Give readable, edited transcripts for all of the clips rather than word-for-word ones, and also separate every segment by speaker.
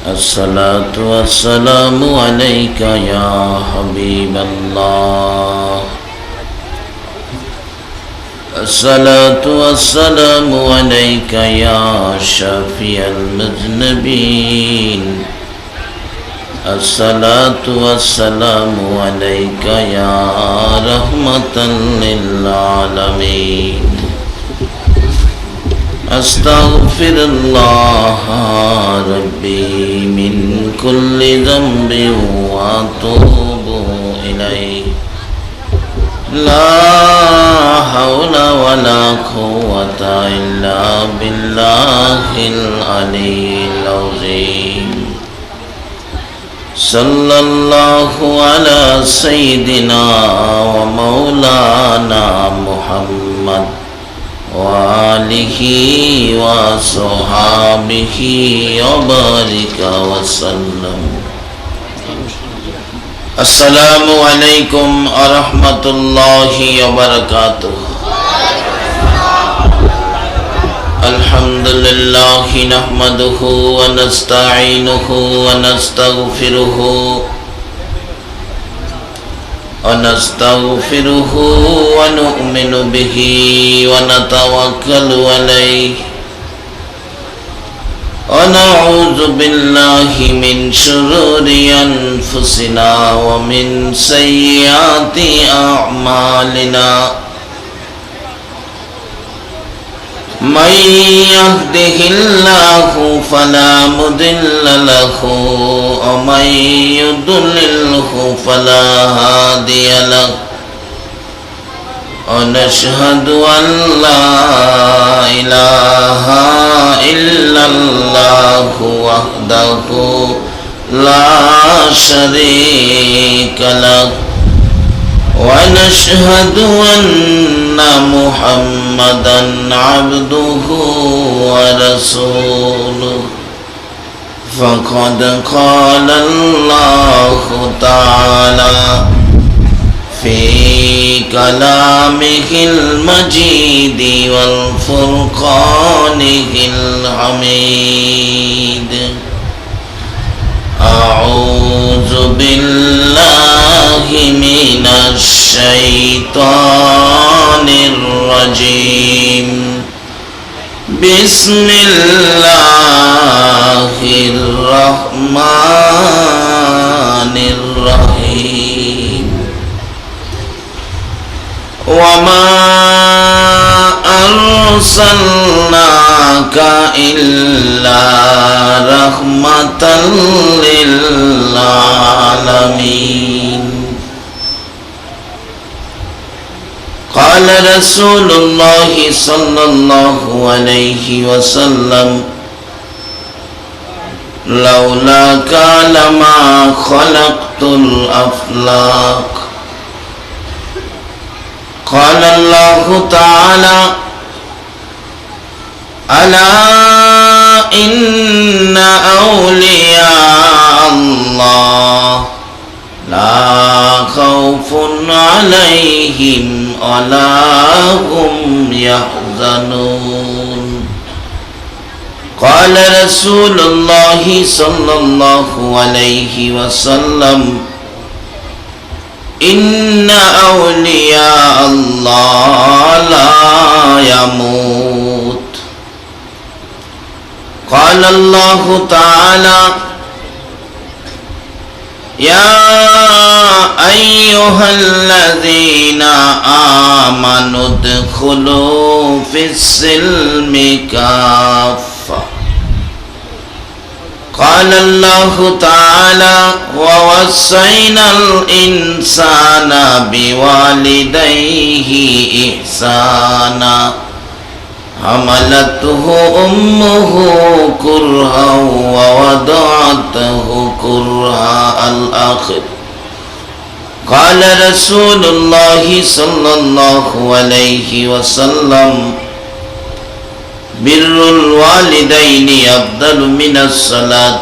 Speaker 1: الصلاة والسلام عليك يا حبيب الله. الصلاة والسلام عليك يا شافي المذنبين. الصلاة والسلام عليك يا رحمة للعالمين. أستغفر الله ربي من كل ذنب وأتوب إليه. لا حول ولا قوة إلا بالله العلي العظيم. صلى الله على سيدنا ومولانا محمد وآله وصحابه وبارك وسلم. السلام عليكم ورحمة الله وبركاته. الحمد لله نحمده ونستعينه ونستغفره ونؤمن به ونتوكل عليه ونعوذ بالله من شرور أنفسنا ومن سيئات أعمالنا. من يهده الله فلا مضل له ومن يضلله فلا هادي له. ونشهد أن لا إله إلا الله وحده لا شريك له. ونشهد أن محمدا عبده ورسوله. فقد قال الله تعالى في كلامه المجيد والفرقانه الحميد. أعوذ بالله من الشيطان الرجيم. بسم الله الرحمن الرحيم. وما أرسلناك إلا رحمة للعالمين. قال رسول الله صلى الله عليه وسلم لولاك لما خلقت الأفلاك. قال الله تعالى ألا إن أولياء الله لا خوف عليهم ولا هم يحزنون. قال رسول الله صلى الله عليه وسلم إن أولياء الله لا يموت. قال الله تعالى يا أيها الذين آمنوا ادخلوا في السلم كافة. قال الله تعالى ووصينا الإنسان بوالديه إحسانا حملته أمه كرها ووضعته كرها الآخر. قال رسول الله صلى الله عليه وسلم بر الوالدين أفضل من الصلاة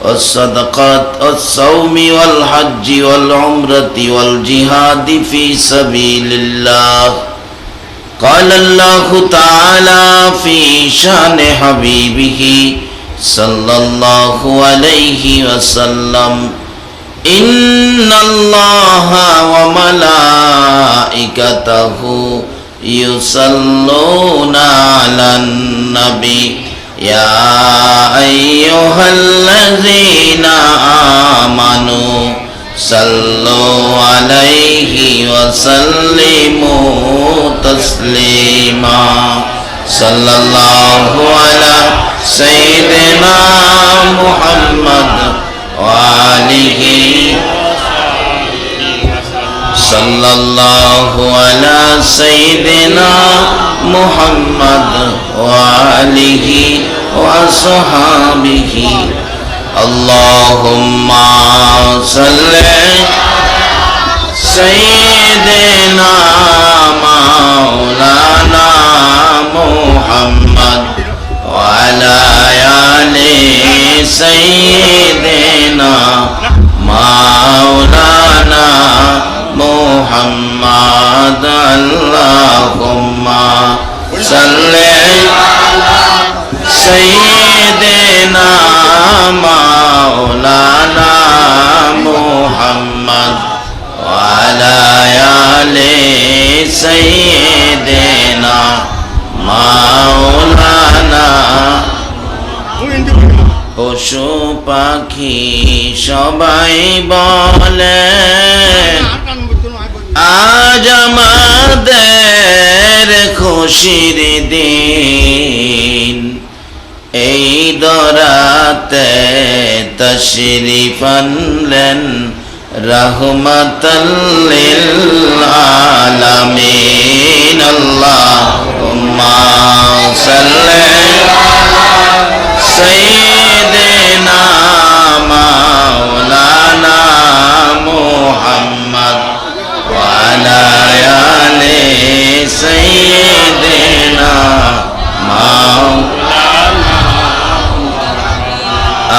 Speaker 1: والصدقات والصوم والحج والعمرة والجهاد في سبيل الله. قال الله تعالى في شان حبيبه সাল্লাল্লাহু আলাইহি ওয়াসাল্লাম ইন্নাল্লাহা ওয়া মালাইকাতাহু ইউসাল্লুনা আলান নবী ইয়া আইয়ুহাল্লাযীনা আমানু সাল্লু আলাইহি ওয়া সাল্লিমু তাসলিমা সাল্লাল্লাহু আলা সাইয়্যিদিনা মুহাম্মদ ওয়া আলিহি সাল্লাল্লাহু আলা সাইয়্যিদিনা মুহাম্মদ ওয়া আলিহি ওয়া আসহাবিহি আল্লাহুম্মা সাল্লি সাইয়্যিদিনা মাওলানা মুহাম্মদ ওয়া আলা আলি সাইয়্যিদিনা মাওলানা মুহাম্মদ আল্লাহুম্মা সাল্লি সাইয়্যিদিনা মাওলানা মুহাম্মদ ওয়া আলা আলি সাইয়্যিদিনা মাওলানা পশু পাখি সবাই বলে আজ আমাদের খুশির দিন এই দরাতে তশরিফ আনলেন রাহমাতাল লিল আলামিন আল্লাহুম্মা সাল্লি সাইয়্যিদিনা মাওলানা মুহাম্মদ ওয়া আলা আলি সাইয়্যিদিনা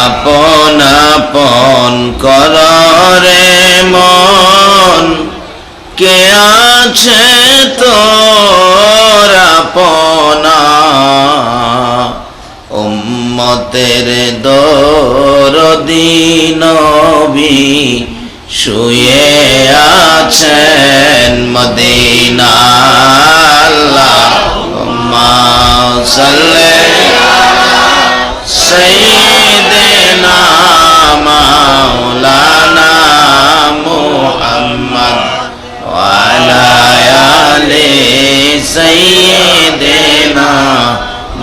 Speaker 1: আপন আপন কররে মন কে আছে তোর আপনা উম্মতের দরদি নবী শুয়ে আছেন মদিনা আল্লাহুম্মা সাল্লি সাইয়্যিদিনা মাওলানা মুহাম্মদ ওয়া আলা আলি সাইয়্যিদিনা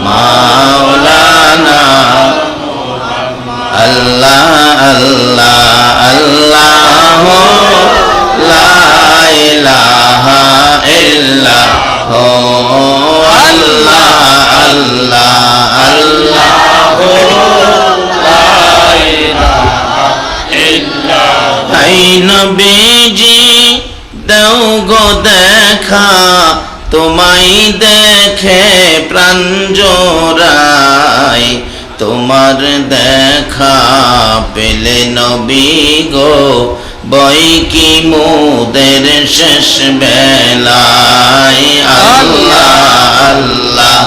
Speaker 1: মাওলানা আল্লাহ আল্লাহ আল্লাহু লা ইলাহা ইল্লাহু আল্লাহ আল্লাহ আল্লাহু লা ইলাহা ইল্লাহু আই নবীজি দাও গো দেখা তোমায় দেখে প্রাণ জোড়ায় তোমার দেখা পেলে নবী গো বই কি মোদের শেষ বেলায় আল্লাহ আল্লাহ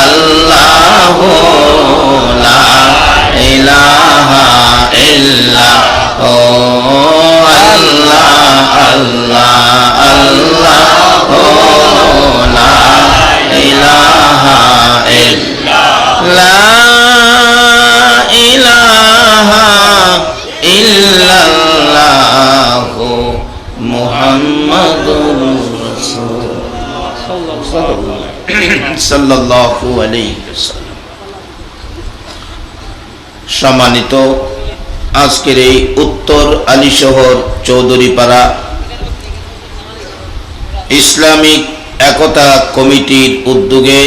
Speaker 1: আল্লাহু লা ইলাহা ইল্লাহু আল্লাহ আল্লাহ আল্লাহু লা ইলাহা ইল্লাল্লাহ ইলাহা ইল্লাল্লাহু মুহাম্মাদুর রাসূলুল্লাহ সাল্লাল্লাহু আলাইহি ওয়াসাল্লাম। সম্মানিত আজকের এই উত্তর আলীশহর চৌধুরীপাড়া ইসলামিক একতা কমিটির উদ্যোগে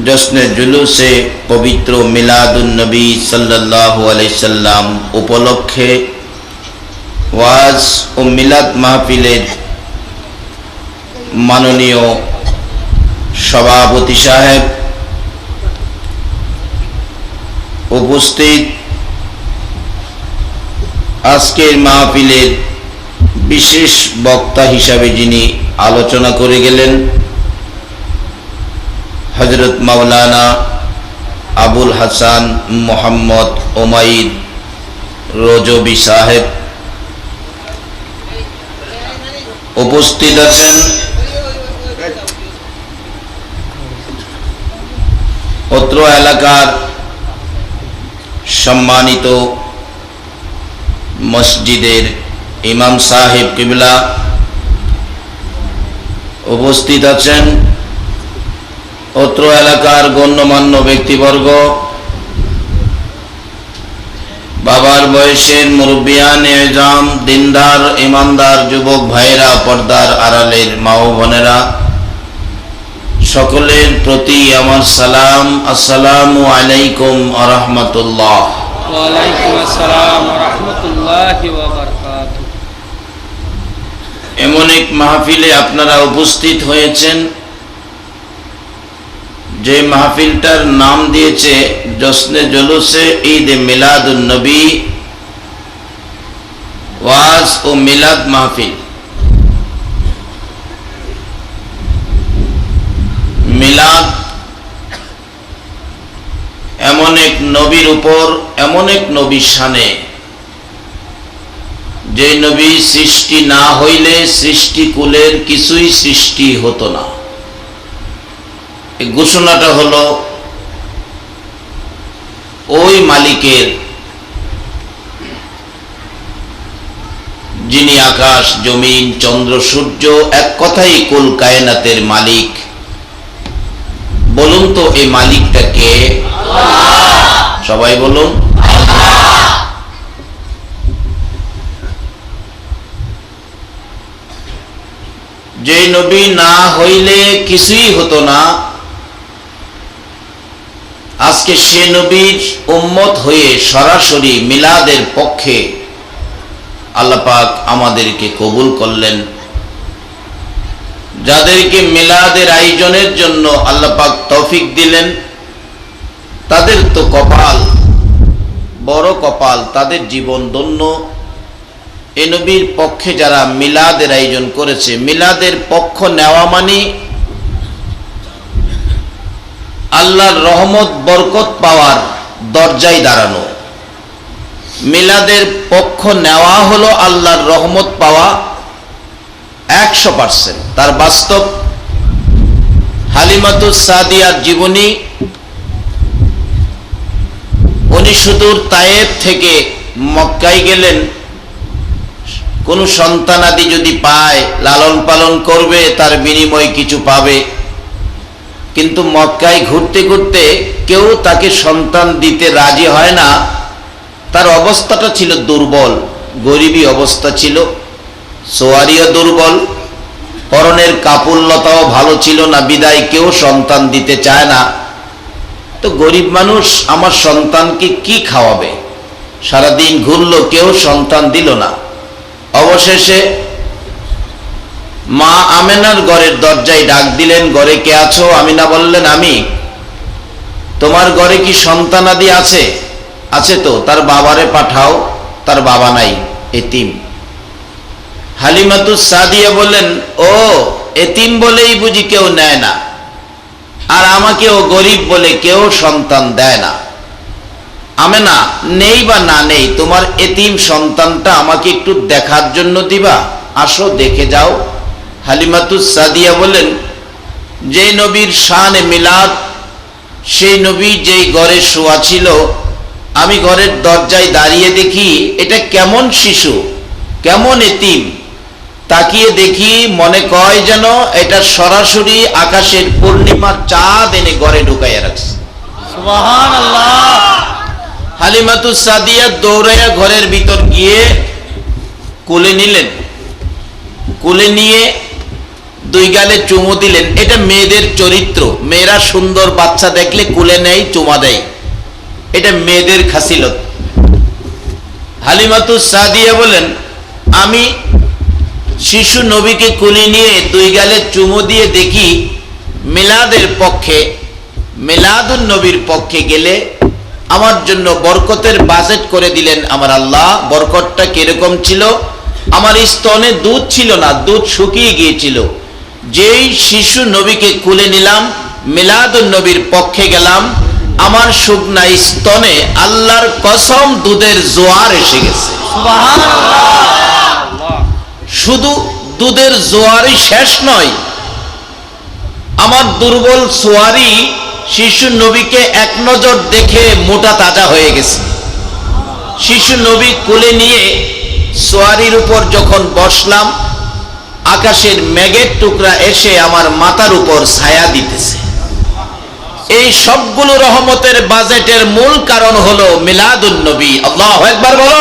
Speaker 1: জশ্নে জুলুসে পবিত্র মিলাদুন নবী সাল্লাল্লাহু আলাইহি সাল্লাম উপলক্ষে ওয়াজ ও মিলাদ মাহফিলের মাননীয় সভাপতি সাহেব, উপস্থিত আজকের মাহফিলের বিশেষ বক্তা হিসাবে যিনি আলোচনা করে গেলেন, হযরত মাওলানা আবুল হাসান মোহাম্মদ ওমাইদ রজবি সাহেব, উপস্থিত আছেন অত্র এলাকার সম্মানিত মসজিদের ইমাম সাহেব কিবলা, উপস্থিত আছেন অত্র এলাকার গণ্যমান্য ব্যক্তিবর্গ, বাবার বয়সের মুরব্বিয়ান এজাম, দিনদার ইমানদার যুবক ভাইরা, পর্দার আড়ালের মা ও বোনেরা, সকলের প্রতি আমার সালাম। আসসালামু আলাইকুম ওয়া রাহমাতুল্লাহ।
Speaker 2: ওয়া আলাইকুম আসসালাম ওয়া রাহমাতুল্লাহি ওয়া বারাকাতুহু।
Speaker 1: এমন এক মাহফিলে আপনারা উপস্থিত হয়েছেন যে মাহফিলটার নাম দিয়েছে জশ্নে জুলুসে ঈদ মিলাদুন নবী, ওয়াজ ও মিলাদ মাহফিল। মিলাদ এমন এক নবীর উপর, এমন এক নবীর শানে, যে নবী সৃষ্টি না হইলে সৃষ্টিকুলের কিছুই সৃষ্টি হতো না। এই ঘোষণাটা হলো ওই মালিকের যিনি আকাশ জমিন চন্দ্র সূর্য, এক কথাই কুল কায়নাতের মালিক। বলুন তো এই মালিকটা কে? সবাই বলুন। যে নবী না হইলে কিছুই হতো না, আজকে সে নবীর উম্মত হয়ে সরাসরি মিলাদের পক্ষে আল্লাহ পাক আমাদেরকে কবুল করলেন। যাদেরকে মিলাদের আয়োজনের জন্য আল্লাহ পাক তৌফিক দিলেন, তাদের তো কপাল, বড় কপাল, তাদের জীবন ধন্য। এ নবীর পক্ষে যারা মিলাদের আয়োজন করেছে, মিলাদের পক্ষ নেওয়া মানে আল্লাহর রহমত বরকত পাওয়ার দরজায় দাঁড়ানো। মিলাদের পক্ষ নেওয়া হলো আল্লাহর রহমত পাওয়া 100%। তার বাস্তব হালিমাতুস সাদিয়ার জীবনী, উনি সুদূর তায়েফ থেকে মক্কায় গেলেন। কোন সন্তানাদি যদি পায়, লালন পালন করবে, তার বিনিময়ে কিছু পাবে। কিন্তু মক্কায় ঘুরতে ঘুরতে কেউ তাকে সন্তান দিতে রাজি হয় না। তার অবস্থাটা ছিল দুর্বল, গরিবী অবস্থা ছিল, সোয়ারিও দুর্বল, পরনের কাপড়লতাও ভালো ছিল না, বিদায় কেউ সন্তান দিতে চায় না। তো গরিব মানুষ আমার সন্তানকে কি খাওয়াবে? সারাদিন ঘুরলো, কেউ সন্তান দিল না। অবশেষে মা আমেনার ঘরের দরজায় ডাক দিলেন, ঘরে কে আছো? আমিনা বললেন, আমি। তোমার ঘরে কি সন্তানাদি আছে? আছে তো, তার বাবারে পাঠাও। তার বাবা নাই, এতিম। হালিমাতুস সাদিয়া বললেন, ও এতিম বলেই বুঝি কেউ নেয় না, আর আমাকেও গরিব বলে কেউ সন্তান দেয় না। আমেনা, নেই বা না নেই, তোমার এতিম সন্তানটা আমাকে একটু দেখার জন্য দিবা? আসো দেখে যাও। হালিমাতুস সাদিয়া বলেন, যে নবীর শানে মিলাদ, সেই নবী যেই ঘরে শোয়া ছিল, আমি ঘরের দরজায় দাঁড়িয়ে দেখি এটা কেমন শিশু, কেমন এতিম। তাকিয়ে দেখি, মনে কয় যেন এটা সরাসরি আকাশের পূর্ণিমার চাঁদ এনে ঘরে ঢুকাইয়া রাখছে।
Speaker 2: সুবহানাল্লাহ।
Speaker 1: হালিমাতুস সাদিয়া দৌড়াইয়া ঘরের ভিতর গিয়ে কোলে নিলেন। কোলে নিয়ে দুই গালে চুমু দিলেন। এটা মেয়েদের চরিত্র। মেয়েরা সুন্দর বাচ্চা দেখলে কোলে নেয়, চুমা দেয়। এটা মেয়েদের খাসিলত। হালিমাতুস সাদিয়া বলেন, আমি শিশু নবীকে কোলে নিয়ে দুই গালে চুমু দিয়ে দেখি মিলাদের পক্ষে, মিলাদুন নবীর পক্ষে গেলে আমার জন্য বরকতের বাজেট করে দিলেন আমার আল্লাহ। বরকতটা কিরকম ছিল? আমার স্তনে দুধ ছিল না, দুধ শুকিয়ে গিয়েছিল। যেই শিশু নবীকে কোলে নিলাম, মিলাদুন নবীর পক্ষে গেলাম, আমার শুকনা স্তনে আল্লাহর কসম দুধের জোয়ার এসে গেছে। শুধু দুধের জোয়ারই শেষ নয়, আমার দুর্বল সোয়ারি শিশু নবীকে এক নজর দেখে মোটা তাজা হয়ে গেছে। শিশু নবী কোলে নিয়ে সোয়ারির উপর যখন বসলাম, আকাশের মেঘের টুকরা এসে আমার মাথার উপর ছায়া দিতেছে। এই সবগুলো রহমতের বাজেটের মূল কারণ হলো মিলাদুন নবী। আল্লাহু আকবার বলো।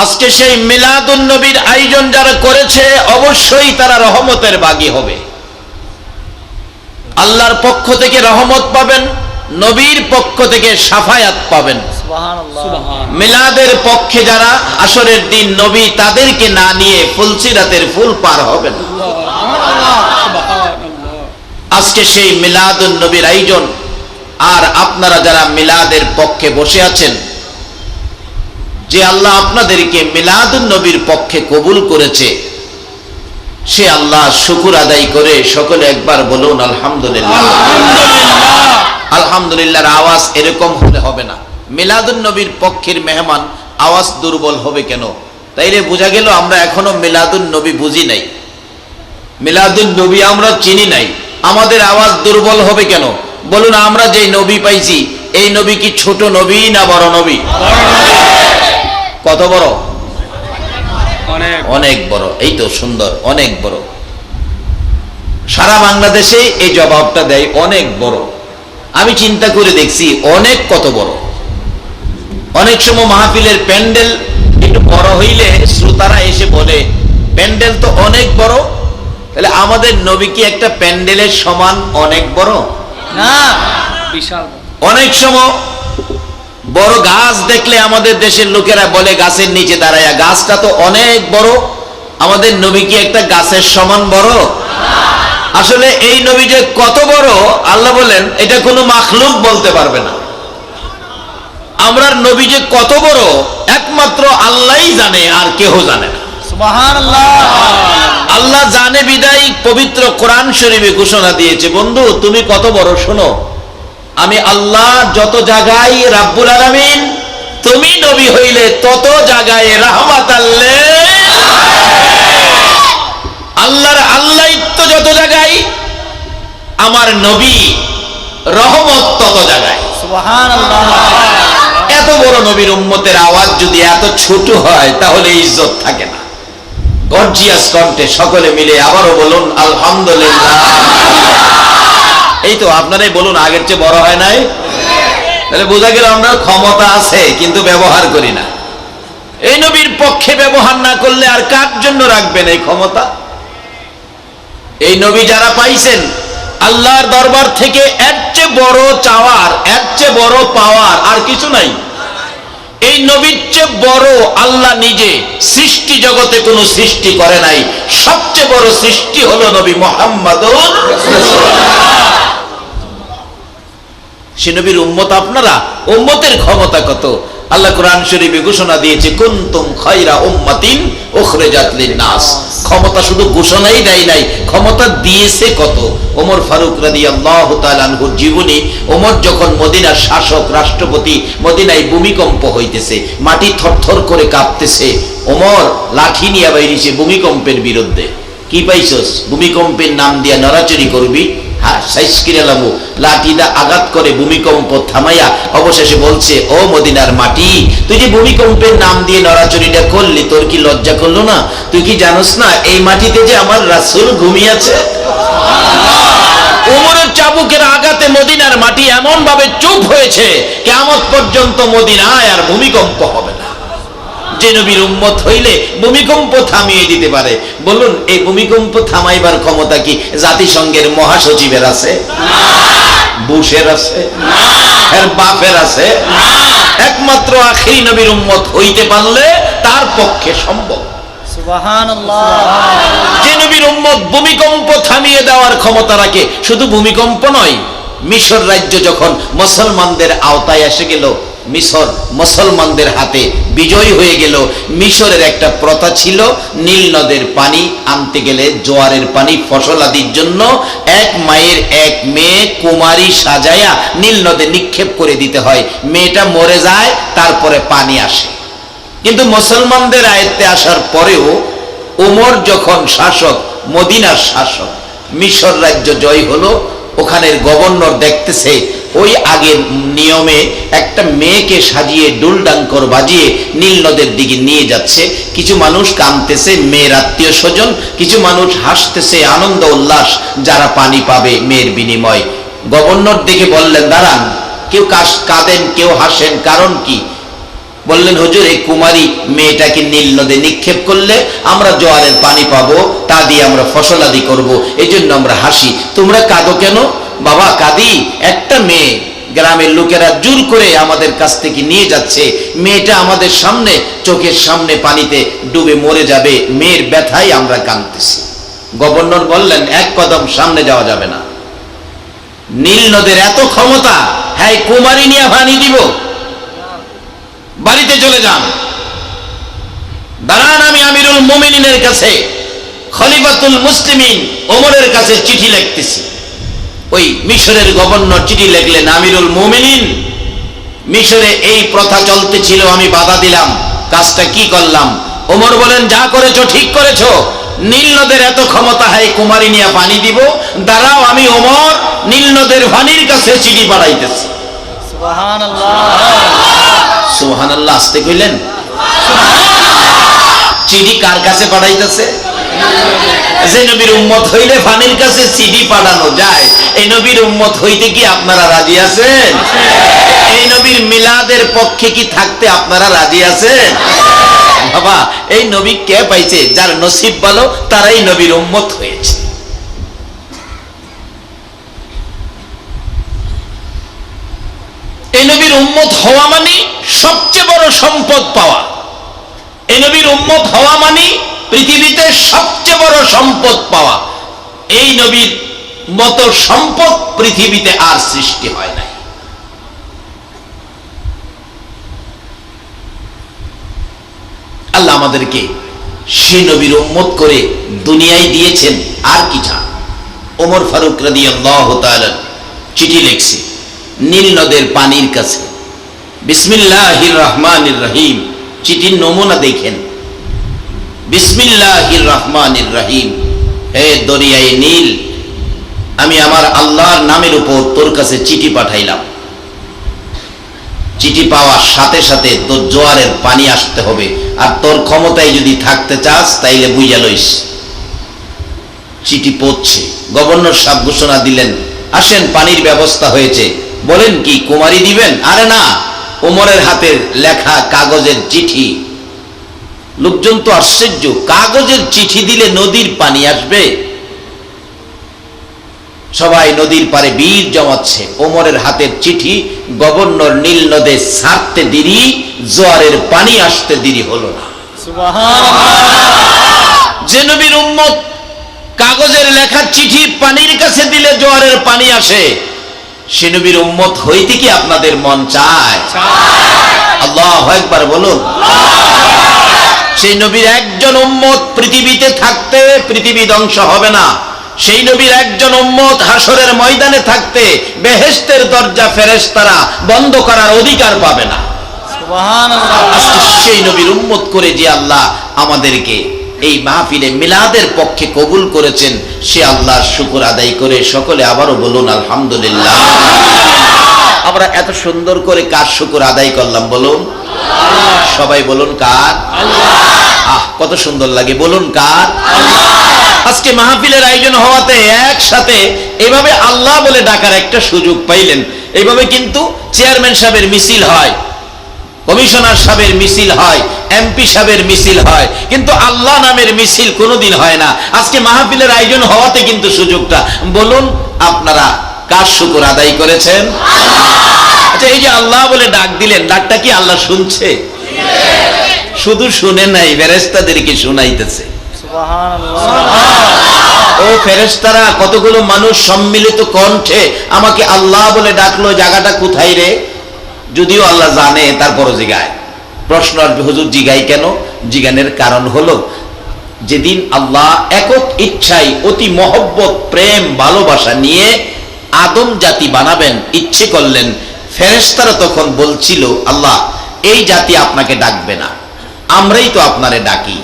Speaker 1: আজকে সেই মিলাদুন নবীর আয়োজন যারা করেছে অবশ্যই তারা রহমতের ভাগী হবে। আল্লাহর পক্ষ থেকে রহমত পাবেন, নবীর পক্ষ থেকে শাফায়াত পাবেন। মিলাদের পক্ষে যারা আসরের দিন নবী তাদেরকে না নিয়ে ফুলসিরাতের ফুল পার হবেন। আজকে সেই মিলাদুন নবীর আয়োজন, আর আপনারা যারা মিলাদের পক্ষে বসে আছেন, যে আল্লাহ আপনাদেরকে মিলাদুন নবীর পক্ষে কবুল করেছে, সে আল্লাহ শুকর আদায় করে সকলে একবার বলুন আলহামদুলিল্লাহ। আলহামদুলিল্লাহর আওয়াজ এরকম হলে হবে না। মিলাদুন নবীর পক্ষের মেহমান আওয়াজ দুর্বল হবে কেন? তাইলে বোঝা গেল আমরা এখনো মিলাদুন নবী বুঝি নাই, মিলাদুন নবী আমরা চিনি নাই। আমাদের আওয়াজ দুর্বল হবে কেন? বলুন, আমরা যে নবী পাইছি এই নবী কি ছোট নবী না বড় নবী? কত বড়? অনেক বড়। এই তো সুন্দর, অনেক বড়। সারা বাংলাদেশে এই জবাবটা দেয় অনেক বড়। আমি চিন্তা করে দেখছি অনেক কত বড়। অনেক সময় মাহফিলের প্যান্ডেল একটু বড় হইলে শ্রোতারা এসে বলে প্যান্ডেল তো অনেক বড়, তাহলে আমাদের নবী কি একটা প্যান্ডেলের সমান অনেক বড়? না, বিশাল। অনেক সময় বড় গাছ দেখলে আমাদের দেশের লোকেরা বলে গাছের নিচে দাঁড়ায় গাছটা তো অনেক বড়, আমাদের নবী কি একটা গাছের সমান বড়? আসলে এই নবী যে কত বড় আল্লাহ বলেন এটা কোনো মাখলুক বলতে পারবে না। আমরার নবী যে কত বড় একমাত্র আল্লাহই জানে, আর কেহ জানে না। সুবহানাল্লাহ। আল্লাহ জানে বিদায় পবিত্র কোরআন শরীফে ঘোষণা দিয়েছে, বন্ধু তুমি কত বড় শোনো, আমি আল্লাহ যত জায়গায় রাব্বুল আলামিন, তুমি নবী হইলে তত জায়গায় রাহমাতাল লিল আল্লাহর আল্লাহত্ব যত জায়গায়, আমার নবী রহমত তত জায়গায়। সুবহানাল্লাহ। এত বড় নবীর উম্মতের আওয়াজ যদি এত ছোট হয় তাহলে ইজ্জত থাকে না। গর্জিয়াস কণ্ঠে সকলে মিলে আবারও বলুন আলহামদুলিল্লাহ। এই তো আপনারাই বলুন, আগের চেয়ে বড় হয় নাই? তাহলে বোঝা গেল আমরা ক্ষমতা আছে কিন্তু ব্যবহার করি না। এই নবীর পক্ষে ব্যবহার না করলে আর কার জন্য রাখবেন এই ক্ষমতা? এই নবী যারা পাইছেন আল্লাহর দরবার থেকে এর চেয়ে বড় চাওয়ার, এর চেয়ে বড় পাওয়ার আর কিছু নাই। এই নবীর চেয়ে বড় আল্লাহ নিজে সৃষ্টি জগতে কোনো সৃষ্টি করে নাই। সবচেয়ে বড় সৃষ্টি হলো নবী মুহাম্মদুর রাসূলুল্লাহ। সে নবীর উম্মত আপনারা, উম্মতের ক্ষমতা কত? আল্লাহ কোরআন শরীফে ঘোষণা দিয়েছে কুনতুম খায়রা উম্মাতিন উখরিজাত লিন-নাস। ক্ষমতা শুধু ঘোষণাই দেয় নাই, ক্ষমতা দিয়েছে কত। ওমর ফারুক রাদিয়াল্লাহু তাআলা আনহুর জীবনী, ওমর যখন মদিনার শাসক রাষ্ট্রপতি, মদিনায় ভূমিকম্প হইতেছে, মাটি থরথর করে কাঁপতেছে, ওমর লাঠি নিয়ে বাইরেছে ভূমিকম্পের বিরুদ্ধে। কি পাইছস? ভূমিকম্পের নাম দিয়া নড়াচড়ি করবি? হ্যাঁ, সাইস্কিরালামু লাঠিদা আঘাত করে ভূমিকম্প থামাইয়া অবশেষে বলছে, ও মদিনার মাটি, তুই যে ভূমিকম্পের নাম দিয়ে নড়াচড়িটা করলি, তোর কি লজ্জা করলো না? তুই কি জানোস না এই মাটিতে যে আমার রাসূল ঘুমিয়েছে? ওমরের চাবুকের আঘাতে মদিনার মাটি এমন ভাবে চুপ হয়েছে, কিয়ামত পর্যন্ত মদিনায় আর ভূমিকম্প হবে না। যে নবীর উম্মত হইলে ভূমিকম্প থামিয়ে দিতে পারে। বলুন, এই ভূমিকম্প থামাইবার ক্ষমতা কি জাতিসংঘের মহাসচিবের আছে? বুশের আছে? এর বাপের আছে? একমাত্র আখিরি নবীর উম্মত হইতে পারলে তার পক্ষে সম্ভব। সুবহানাল্লাহ। যে নবীর উম্মত ভূমিকম্প থামিয়ে দেওয়ার ক্ষমতা রাখে। শুধু ভূমিকম্প নয়, মিশর রাজ্য যখন মুসলমানদের আওতায় এসে গেল, মিশর মুসলমানদের হাতে বিজয় হয়ে গেল। মিশরের একটা প্রথা ছিল, নীল নদের পানি আনতে গেলে, জোয়ারের পানি ফসলাদির জন্য এক মায়ের এক মেয়ে কুমারী সাজায়া নীল নদে নিক্ষেপ করে দিতে হয়। মেয়েটা মরে যায়, তারপরে পানি আসে। কিন্তু মুসলমানদের আয়ত্তে আসার পরেও ওমর যখন শাসক, মদিনার শাসক, মিশর রাজ্য জয় হলো, ওখানের গভর্নর দেখতেছে ওই আগের নিয়মে একটা মেয়েকে সাজিয়ে ডুলডাঙ্কর বাজিয়ে নীল নদের দিকে নিয়ে যাচ্ছে। কিছু মানুষ কাঁদতেছে, মেয়ের আত্মীয় স্বজন, কিছু মানুষ হাসতেছে, আনন্দ উল্লাস, যারা পানি পাবে মেয়ের বিনিময়। গভর্নর দেখে বললেন, দাঁড়ান, কেউ কাঁদেন, কেউ হাসেন, কারণ কি? বললেন, হুজুর, এই কুমারী মেয়েটাকে নীল নদে নিক্ষেপ করলে আমরা জোয়ারের পানি পাবো, তা দিয়ে আমরা ফসলাদি করব, এই জন্য আমরা হাসি। তোমরা কাঁদো কেন? বাবা, কাঁদি, একটা মেয়ে গ্রামের লোকেরা জোর করে আমাদের কাছ থেকে নিয়ে যাচ্ছে, মেয়েটা আমাদের সামনে, চোখের সামনে পানিতে ডুবে মরে যাবে, মেয়ের ব্যথায় আমরা কাঁদতেছি। গভর্নর বললেন, এক কদম সামনে যাওয়া যাবে না। নীল নদের এত ক্ষমতা, হ্যাঁ, কুমারী নিয়ে পানি দিব, বাড়িতে চলে যান। দাঁড়ান, আমি আমিরুল মুমিনিনের কাছে, খলিফাতুল মুসলিমিন ওমরের কাছে চিঠি লিখতেছি। ওই মিশরের গভর্নর চিঠি লিখলেন, আমিরুল মুমিনিন, মিশরে এই প্রথা চলতেছিল, আমি বাধা দিলাম, কাজটা কি করলাম? ওমর বলেন, যা করেছো ঠিক করেছো। নীল নদের এত ক্ষমতা, হয় কুমারী নিয়ে পানি দিব, দাঁড়াও, আমি ওমর নীল নদের পানির কাছে চিঠি পাঠাইতেছি।
Speaker 2: সুবহানাল্লাহ।
Speaker 1: সুবহানাল্লাহ আসতে কইলেন। চিঠি কার কাছে পাঠাইতেছে? যে নবীর উম্মত হইলে ফানির কাছে চিঠি পাঠানো যায়, এই নবীর উম্মত হইতে কি আপনারা রাজি আছেন? এই নবীর মিলাদের পক্ষে কি থাকতে আপনারা রাজি আছেন? বাবা, এই নবী কে পাইছে? যার নসিব ভালো তারাই নবীর উম্মত হয়েছে। এই নবীর উম্মত হওয়া মানে সবচেয়ে বড় সম্পদ পাওয়া। এই নবীর উম্মত হওয়া মানে পৃথিবীতে সবচেয়ে বড় সম্পদ পাওয়া। এই নবীর মতো সম্পদ পৃথিবীতে আর সৃষ্টি হয় নাই। আল্লাহ আমাদেরকে সেই নবীর উম্মত করে দুনিয়ায় দিয়েছেন, আর কি চান? ওমর ফারুক রাদিয়াল্লাহু তাআলা চিঠি লিখছে নীল নদের পানির কাছে, বিসমিল্লাহির রহমানির রহিম। চিঠির নমুনা দেখেন, বিসমিল্লাহির রহমানির রহিম। হে দরিয়ায় নীল, আমি আমার আল্লাহর নামের উপর তোর কাছে চিঠি পাঠাইলাম। চিঠি পাওয়ার সাথে সাথে তোর জোয়ারের পানি আসতে হবে, আর তোর ক্ষমতায় যদি থাকতে চাস তাইলে বুঝা লইস। চিঠি পড়ছে, গভর্নর সাহেব ঘোষণা দিলেন, আসেন, পানির ব্যবস্থা হয়েছে। বলেন কি, কুমারী দিবেন? আরে না, ওমরের হাতের লেখা কাগজের চিঠি। লোকজন তো আশ্চর্য, কাগজের চিঠি দিলে নদীর পানি আসবে? সবাই নদীর পারে বীর জমাচ্ছে। ওমরের হাতের চিঠি গভর্নর নীল নদে ছাড়তে দেরি, জোয়ারের পানি আসতে দেরি হলো না। যে নবীর উম্মত কাগজের লেখা চিঠি পানির কাছে দিলে জোয়ারের পানি আসে, সে নবীর উম্মত হইতে কি আপনাদের মন চায়? আল্লাহু আকবার বলুন। সেই নবীর একজন উম্মত পৃথিবীতে থাকতে পৃথিবী ধ্বংস হবে না। সেই নবীর একজন উম্মত হাসরের ময়দানে থাকতে বেহেশতের দরজা ফেরেশতারা বন্ধ করার অধিকার পাবে না। সুবহানাল্লাহ। সেই নবীর উম্মত করে যে আল্লাহ আমাদেরকে এই মাহফিলে মিলাদের পক্ষে কবুল করেছেন, সে আল্লাহর শুকর আদায় করে সকলে আবারও বলুন আলহামদুলিল্লাহ। আমরা এত সুন্দর করে কার শুকর আদায় করলাম বলুন? সবাই বলুন কার? আহ, কত সুন্দর লাগে, বলুন কার? আজকে মাহফিলের আয়োজন হওয়াতে একসাথে এভাবে আল্লাহ বলে ডাকার একটা সুযোগ পাইলেন। এইভাবে কিন্তু চেয়ারম্যান সাহেবের মিছিল হয়, কমিশনার সাহেবের মিছিল হয়, এমপি সাহেবের মিছিল হয়, কিন্তু আল্লাহ নামের মিছিল কোনোদিন হয় না। আজকে মাহফিলের আয়োজন হওয়াতে কিন্তু সুযোগটা, বলুন আপনারা কার শুকর আদায় করেছেন? আচ্ছা, এই যে আল্লাহ বলে ডাক দিলেন, ডাকটা কি আল্লাহ শুনছে? শুধু শুনে নাই, ফেরেশতাদেরকে শুনাইতেছে। ও ফেরেশতারা, কতগুলো মানুষ সম্মিলিত কণ্ঠে আমাকে আল্লাহ বলে ডাকলো, জায়গাটা কোথায় রে? যদিও আল্লাহ জানে, তারপরও জিগায়। প্রশ্ন আসবে, হুজুর জিগাই কেন? জিগানের কারণ হলো, যেদিন আল্লাহ একক ইচ্ছায় অতি মহব্বত, প্রেম, ভালোবাসা নিয়ে আদম জাতি বানাবেন ইচ্ছে করলেন, ফেরেশতারা তখন বলছিল, আল্লাহ এই জাতি আপনাকে ডাকবে না, আমরাই তো আপনারে ডাকি।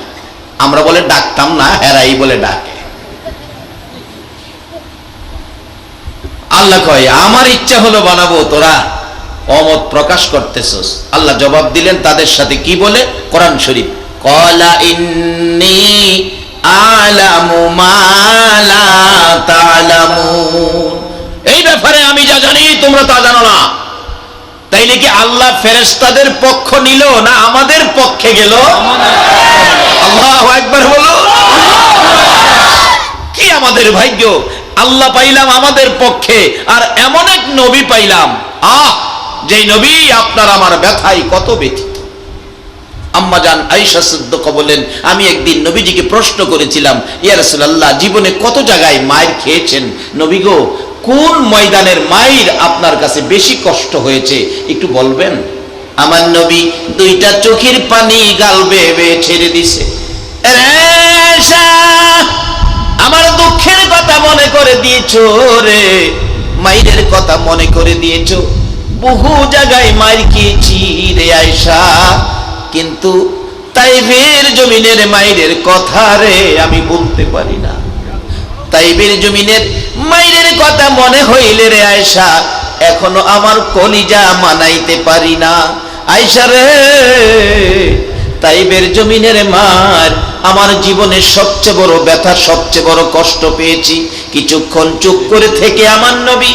Speaker 1: আমরা বলে ডাকতাম না, হেরাই বলে ডাকে। আল্লাহ কয়, আমার ইচ্ছা হলো বানাবো, তোরা অমত প্রকাশ করতেছস। আল্লাহ জবাব দিলেন তাদের সাথে কি বলে? কোরআন শরীফ, ক্বালা ইন্নী আ'লামু মা লা তা'লামুন, এই ব্যাপারে আমি যা জানি তোমরা তা জানো না। তাইলে কি আল্লাহ ফেরেশতাদের পক্ষ নিল না আমাদের পক্ষে গেল? আল্লাহু আকবার বলো। কি আমাদের ভাগ্য, আল্লাহ পাইলাম আমাদের পক্ষে, আর এমন এক নবী পাইলাম, যেই নবী আপনার আমার ব্যথায় কত ব্যথিত। আম্মা জান আয়েশা সিদ্দিকা বলেন, আমি একদিন নবীজিকে প্রশ্ন করেছিলাম, ইয়া রাসূলুল্লাহ, জীবনে কত জায়গায় মায়ের খেয়েছেন, নবী গো কোন ময়দানের মায়ের আপনার কাছে বেশি কষ্ট হয়েছে একটু বলবেন? আমার নবী দুইটা চোখের পানি গাল বেয়ে বেয়ে ছেড়ে দিছে। আয়েশা, আমার দুঃখের কথা মনে করে দিয়েছো রে, মায়ের কথা মনে করে দিয়েছো। বহু জায়গায় মার খেয়েছি রে আয়েশা, কিন্তু তাইফের জমিনের মায়ের কথা রে আমি বলতে পারি না। তাইফের জমিনের মায়ের কথা মনে হইলে রে আয়েশা, এখনো আমার কলিজা মানাইতে পারি না। আয়েশা রে, তাইফের জমিনের মার আমার জীবনের সবচেয়ে বড় ব্যথা, সবচেয়ে বড় কষ্ট পেয়েছি। কিছুক্ষণ চুপ করে থেকে আমার নবী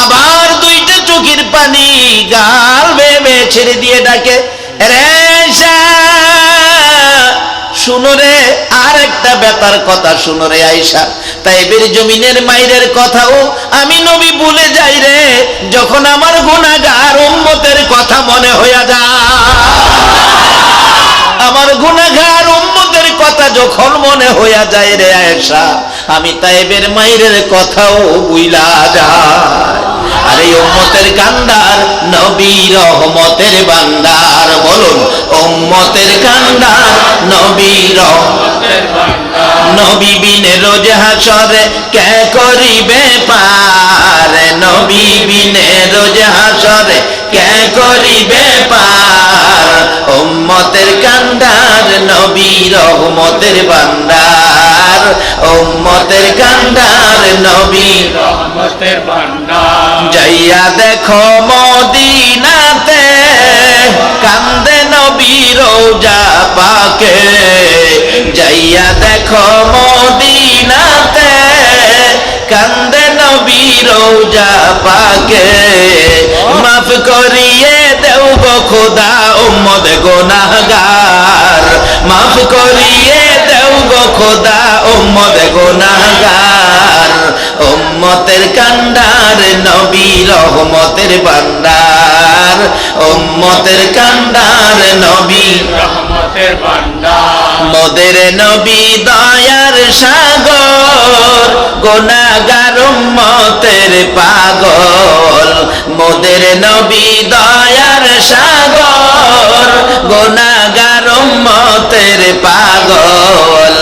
Speaker 1: আবার দুইটা চোখের পানি গাল বেয়ে বেয়ে ছেড়ে দিয়ে ডাকে, রে আয়েশা শুনো রে, আর একটা ব্যাপার কথা শুনো রে আয়েশা, তাইফের জমিনের মায়ের কথাও আমি নবী ভুলে যাই রে, যখন আমার গুনাহগার উম্মতের কথা মনে হইয়া যায়। আমার গুনাহগার উম্মতের কথা যখন মনে হইয়া যায় রে আয়েশা, আমি তাইফের মায়ের কথাও ভুইলা যাই। আর এই উম্মতের কান্ডার নবী রহমতের ভান্ডার, বলুন উম্মতের কান্ডার নবী রহমতের ভান্ডার। নবী বিনে রোজ হাসরে কে করিবে পার, নবী বিনে রোজ হাসরে কে করিবে পার। উম্মতের কান্ডার নবী রহমতের ভান্ডার, উম্মতের কান্ডার নবী রহমতের ভান্ডার। যাইয়া দেখো মদিনাতে কান্দে নবী রোজা পাকে, যাইয়া দেখো মদিনাতে কান্দে নবী রোজা পাকে। মাফ করিয়ে দেও গো খোদা উম্মত গুনাহগার, মাফ করিয়ে দেও গো খোদা উম্মত গুনাহগার। উম্মতের কান্ডার নবী রহমতের ভান্ডার, উম্মতের কান্ডার নবী রহমতের ভান্ডার। মোদের নবী দয়ার সাগর, গুনাহগার উম্মতের পাগল। মোদের নবী দয়ার সাগর, গুনাহগার উম্মতের পাগল।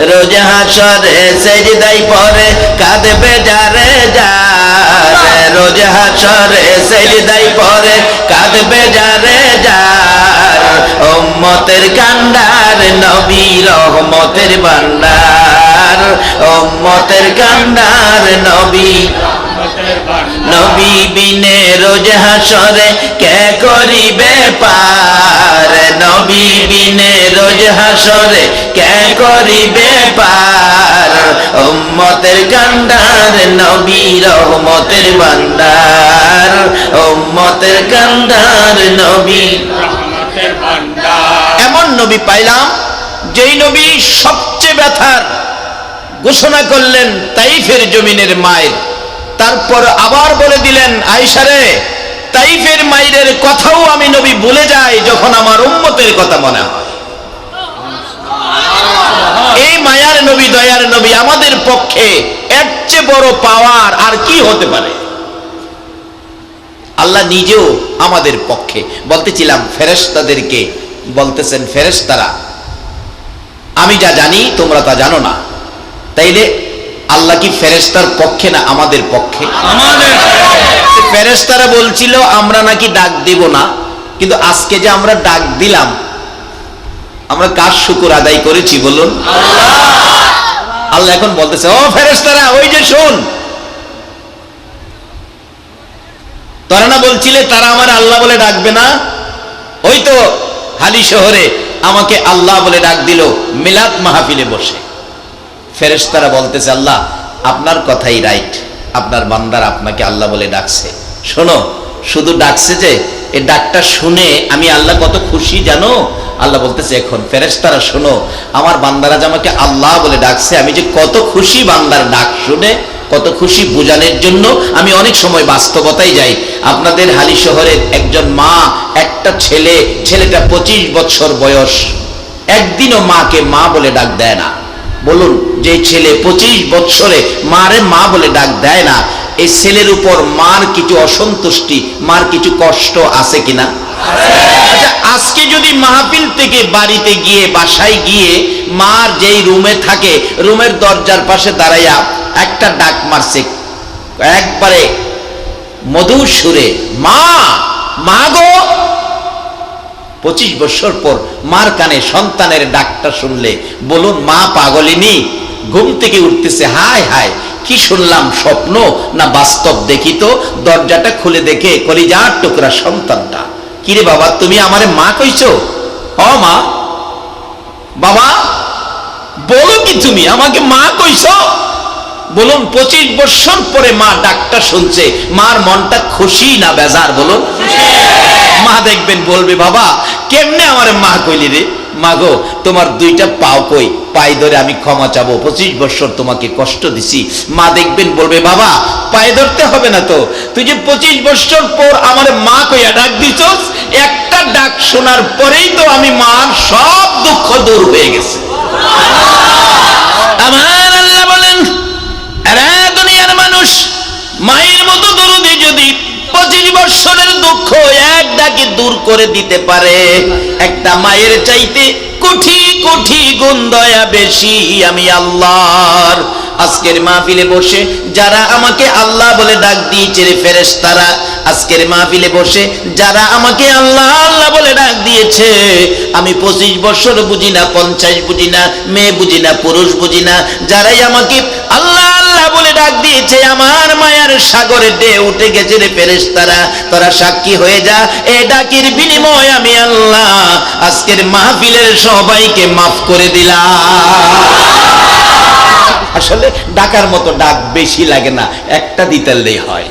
Speaker 1: রোজ হাসরে সেজদায় পড়ে কাঁদবে যারে যারে, রোজ হাসরে সেজদায় পড়ে কাঁদবে যারে যার। উম্মতের কান্ডার নবী রহমতের ভান্ডার, উম্মতের কান্ডার নবী রহমতের ভান্ডার। নবী বিনে রোজ হাসরে কে করিবে পার, নবী বিনে রোজ হাসরে কে করিবে পার। উম্মতের কান্ডার নবী রহমতের ভান্ডার, উম্মতের কান্ডার নবী রহমতের ভান্ডার। এমন নবী পাইলাম যেই নবী সবচেয়ে ব্যথার ঘোষণা করলেন তাইফের জমিনের মায়ের, তারপর আবার বলে দিলেন আয়েশা রে, তাইফের মায়ের কথাও আমি নবী ভুলে যাই যখন আমার উম্মতের কথা মনে হয়। এই মায়ার নবী, দয়ার নবী আমাদের পক্ষে এর চেয়ে বড় পাওয়ার আর কি হতে পারে? আল্লাহ নিজেও আমাদের পক্ষে। বলতেছিলাম ফেরেশতাদেরকে বলতেছেন, ফেরেশতারা আমি যা জানি তোমরা তা জানো না। তাইলে আল্লাহ কি ফেরেশতার পক্ষে না আমাদের পক্ষে?
Speaker 2: আমাদের
Speaker 1: ফেরেশতারা বলছিল আমরা নাকি ডাক দিব না, কিন্তু আজকে যে আমরা ডাক দিলাম, আমরা কার শুকর আদায় করেছি বলুন? আল্লাহ এখন বলতেছে, ও ফেরেশতারা ওই যে শোন, তোরা না বলছিলে তারা আমার আল্লাহ বলে ডাকবে না? ওই তো হালি শহরে আমাকে আল্লাহ বলে ডাক দিল মিলাদ মাহফিলে বসে। ফেরেশতারা বলতেছে, আল্লাহ আপনার কথাই রাইট, আপনার বান্দার আপনাকে আল্লাহ বলে ডাকছে। শোনো, শুধু ডাকছে যে এই ডাকটা শুনে আমি আল্লাহ কত খুশি জানো? আল্লাহ বলতেছে, এখন ফেরেশতারা শোনো, আমার বান্দারা যে আমাকে আল্লাহ বলে ডাকছে, আমি যে কত খুশি বান্দার ডাক শুনে, কত খুশি বোঝানোর জন্য আমি অনেক সময় বাস্তবতায় যাই। আপনাদের হালি শহরের একজন মা, একটা ছেলে, ছেলেটা 25 বছর বয়স, একদিনও মাকে মা বলে ডাক দেয় না। বলুন, যে ছেলে 25 বছরে মারে মা বলে ডাক দেয় না, এই ছেলের উপর মার কিছু অসন্তুষ্টি, মার কিছু কষ্ট আছে কিনা? আচ্ছা, আজকে যদি মাহফিল থেকে বাড়িতে গিয়ে, বাসায় গিয়ে মার যেই রুমে থাকে, রুমের দরজার পাশে দাঁড়াইয়া একটা ডাক মারছে একবারে মধুর সুরে, মা, মা গো। 25 বছর পর মার কানে সন্তানের ডাকটা শুনলে বলুন, মা পাগলিনী ঘুম থেকে উঠতেছে, হায় হায় কি শুনলাম, স্বপ্ন না বাস্তব? দেখি তো, দরজাটা খুলে দেখে কলিজার টুকরা সন্তানটা। কিরে বাবা, তুমি আমারে মা কইছো? ও মা। বাবা বলো কি, তুমি আমাকে মা কইছো? বলুন, 25 বছর পরে মা ডাকটা শুনছে, মার মনটা খুশি না বেজার? বলুন। মা দেখবেন বলবে, বাবা কেমনে আমার মা কইলি রে? মা গো, তোমার দুইটা পাও কই, পাই ধরে আমি ক্ষমা চাবো, 25 বছর তোমাকে কষ্ট দিছি। মা দেখবেন বলবে, বাবা পায়ে ধরতে হবে না তো, তুই যে 25 বছর পর আমার মা কইয়া ডাক দিছস, একটা ডাক শোনার পরেই তো আমি মার সব দুঃখ দূর হয়ে গেছে। আমার আল্লাহ বলেন, আরে দুনিয়ার মানুষ, মায়ের মতো দরদি যদি 25 বছরের দুঃখ এক ডাকে দূর করে দিতে পারে, একটা মায়ের চাইতে কোটি কোটি গুণ দয়া বেশি আমি আল্লাহর। আজকের মাহফিলে বসে যারা আমাকে আল্লাহ বলে ডাক দিয়েছে রে ফেরেশতারা, আজকের মাহফিলে বসে যারা আমাকে আল্লাহ আল্লাহ বলে ডাক দিয়েছে, আমি 25 বছর বুঝি না, 50 বুঝি না, মেয়ে বুঝি না, পুরুষ বুঝি না, যারাই আমাকে আল্লাহ আল্লাহ বলে ডাক দিয়েছে, আমার মায়ার সাগরে ঢেউ উঠে গেছে রে ফেরেশতারা, তোরা সাক্ষী হয়ে যা, এই ডাকের বিনিময় আমি আল্লাহ আজকের মাহফিলের সবাইকে মাফ করে দিলাম। আসলে ডাকার মতো ডাক বেশি লাগে না, একটা দিতেলেই হয়।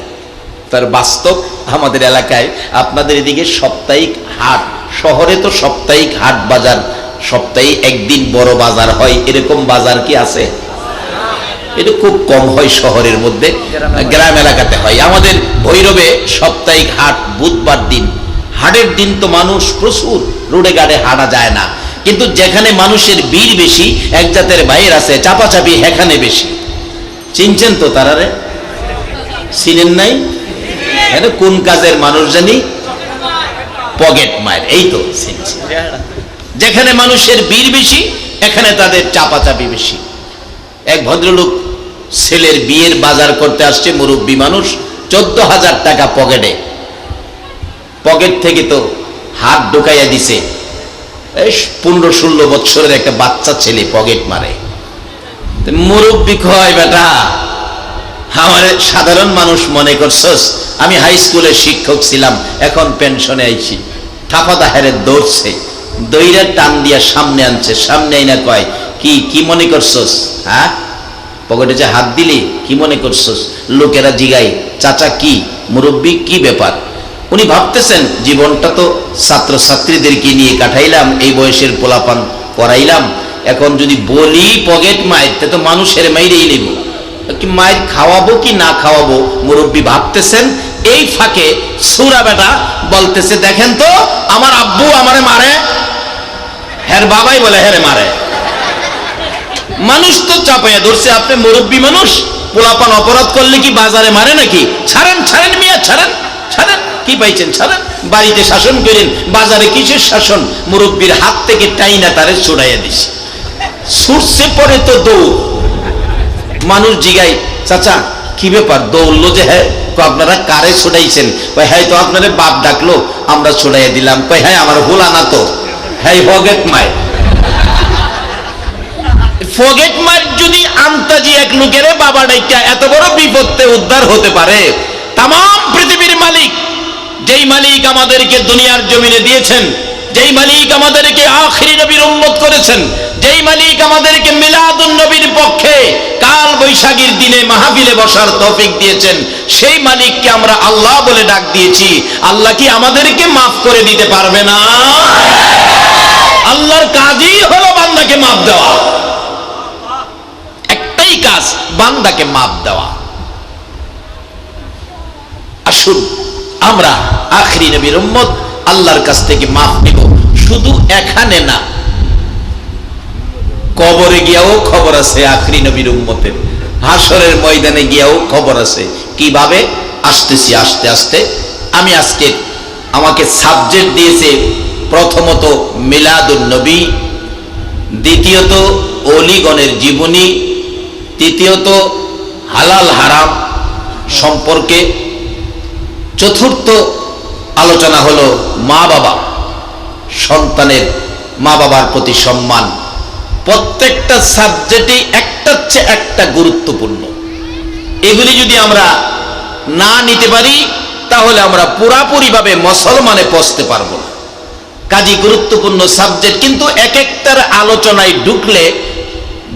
Speaker 1: তার বাস্তব আমাদের এলাকায়, আপনাদের এদিকে সাপ্তাহিক হাট, শহরে তো সাপ্তাহিক হাট বাজার, সপ্তাহে একদিন বড় বাজার হয়, এরকম বাজার কি আছে? এটা খুব কম হয় শহরের মধ্যে, গ্রাম এলাকাতে হয়। আমাদের ভৈরবে সাপ্তাহিক হাট বুধবার দিন। হাটের দিন তো মানুষ প্রচুর, রোডে গাড়ে হাঁটা যায় না, কিন্তু যেখানে মানুষের ভিড় বেশি, এক জাতের বাইর আছে চাপাচাপি, এখানে বেশি। চিনছেন তো তারা রে? চিনেন নাই? কোন কাজের মানুষ জানি? পকেট মায়ের, এই তো চিনছি। যেখানে মানুষের ভিড় বেশি, এখানে তাদের চাপাচাপি বেশি। এক ভদ্রলোক ছেলের বিয়ের বাজার করতে আসছে, মুরব্বী মানুষ, 14,000 টাকা পকেটে, পকেট থেকে তো হাত ঢুকাইয়া দিছে। 15-16 বছরের একটা বাচ্চা ছেলে পকেট মারে। মুরব্বী কয়, বেটা আমার সাধারণ মানুষ মনে করছস? আমি হাই স্কুলের শিক্ষক ছিলাম, এখন পেনশনে আইছি। থাপাদা হেরে দৌড়ছে, দইরা টান দিয়া সামনে আনছে, সামনে আইনা কয়, কি কি মনে করছস? হ্যাঁ, পকেটে যে হাত দিলি কি মনে করছস? লোকেরা জিগাই, চাচা কি, মুরব্বী কি ব্যাপার? উনি ভাবতেছেন, জীবনটা তো ছাত্রছাত্রীদেরকে নিয়ে কাটাইলাম, এই বয়সের পোলাপান পড়াইলাম, এখন যদি বলি পকেট মায়ের, তো মানুষের মাইরেই নেব, কি মায়ের খাওয়াবো কি না খাওয়াবো? মুরব্বী ভাবতেছেন। এই ফাঁকে সুরা বেটা বলতেছে, দেখেন তো আমার আব্বু আমারে মারে, হ্যার বাবাই বলে হ্যারে মারে। মানুষ তো চাপাইয়া ধরছে, আপনি মুরব্বী মানুষ, পোলাপান অপরাধ করলে কি বাজারে মারে নাকি? ছাড়েন ছাড়েন মিয়া, ছাড়েন ছাড়েন, কি পাইছেন ছাড়েন। বাড়িতে শাসন করেন, বাজারে কিসের শাসন? মুরব্বীর হাত থেকে টাইনা তারে ছুড়াইয়া দিছে, ছুটছে পরে তো দৌড়। মানুষ জিগাই, চাচা কি ব্যাপার, দৌড়লো যে? হ্যাঁ। আপনারা কারে ছুটাইছেন? হ্যাঁ তো আপনারে বাপ ডাকলো, আমরা ছুটাইয়া দিলাম। হ্যাঁ আমার ভুল আনা তো, হ্যাঁ ফগেট মাই, ফগেট মাই যদি আন্তাজি এক লোকের বাবা ডাইটা এত বড় বিপদে উদ্ধার হতে পারে। তাম পৃথিবীর মালিক, যেই মালিক আমাদেরকে দুনিয়ার জমিনে দিয়েছেন, যেই মালিক আমাদেরকে আখিরি নবীর উম্মত করেছেন, যেই মালিক আমাদেরকে মিলাদুন নবীর পক্ষে কাল বৈশাখীর দিনে মাহফিলে বসার তৌফিক দিয়েছেন, সেই মালিককে আমরা আল্লাহ বলে ডাক দিয়েছি। আল্লাহ কি আমাদেরকে মাফ করে দিতে পারবে না? আল্লাহর কাজই হলো বান্দাকে মাফ দেওয়া, একটাই কাজ, বান্দাকে মাফ দেওয়া। আসুন আমরা আখিরি নবীর উম্মত, আল্লাহর কাছ থেকে মাফ নিব। শুধু এখানে না, কবরে গিয়াও খবর আছে আখিরি নবীর উম্মতের, হাসরের ময়দানে গিয়াও খবর আছে। কিভাবে? আসতেছি আস্তে আস্তে। আমি আজকে, আমাকে সাবজেক্ট দিয়েছে প্রথমত মিলাদুন নবী, দ্বিতীয়ত ওলিগণের জীবনী, তৃতীয়ত হালাল হারাম সম্পর্কে, চতুর্থ আলোচনা হলো মা বাবা, সন্তানের মা বাবার প্রতি সম্মান। প্রত্যেকটা সাবজেক্টই একটা চেয়ে একটা গুরুত্বপূর্ণ। এগুলি যদি আমরা না নিতে পারি তাহলে আমরা পুরাপুরিভাবে মুসলমানে পৌঁছতে পারবো না। কাজী গুরুত্বপূর্ণ সাবজেক্ট, কিন্তু এক একটার আলোচনায় ঢুকলে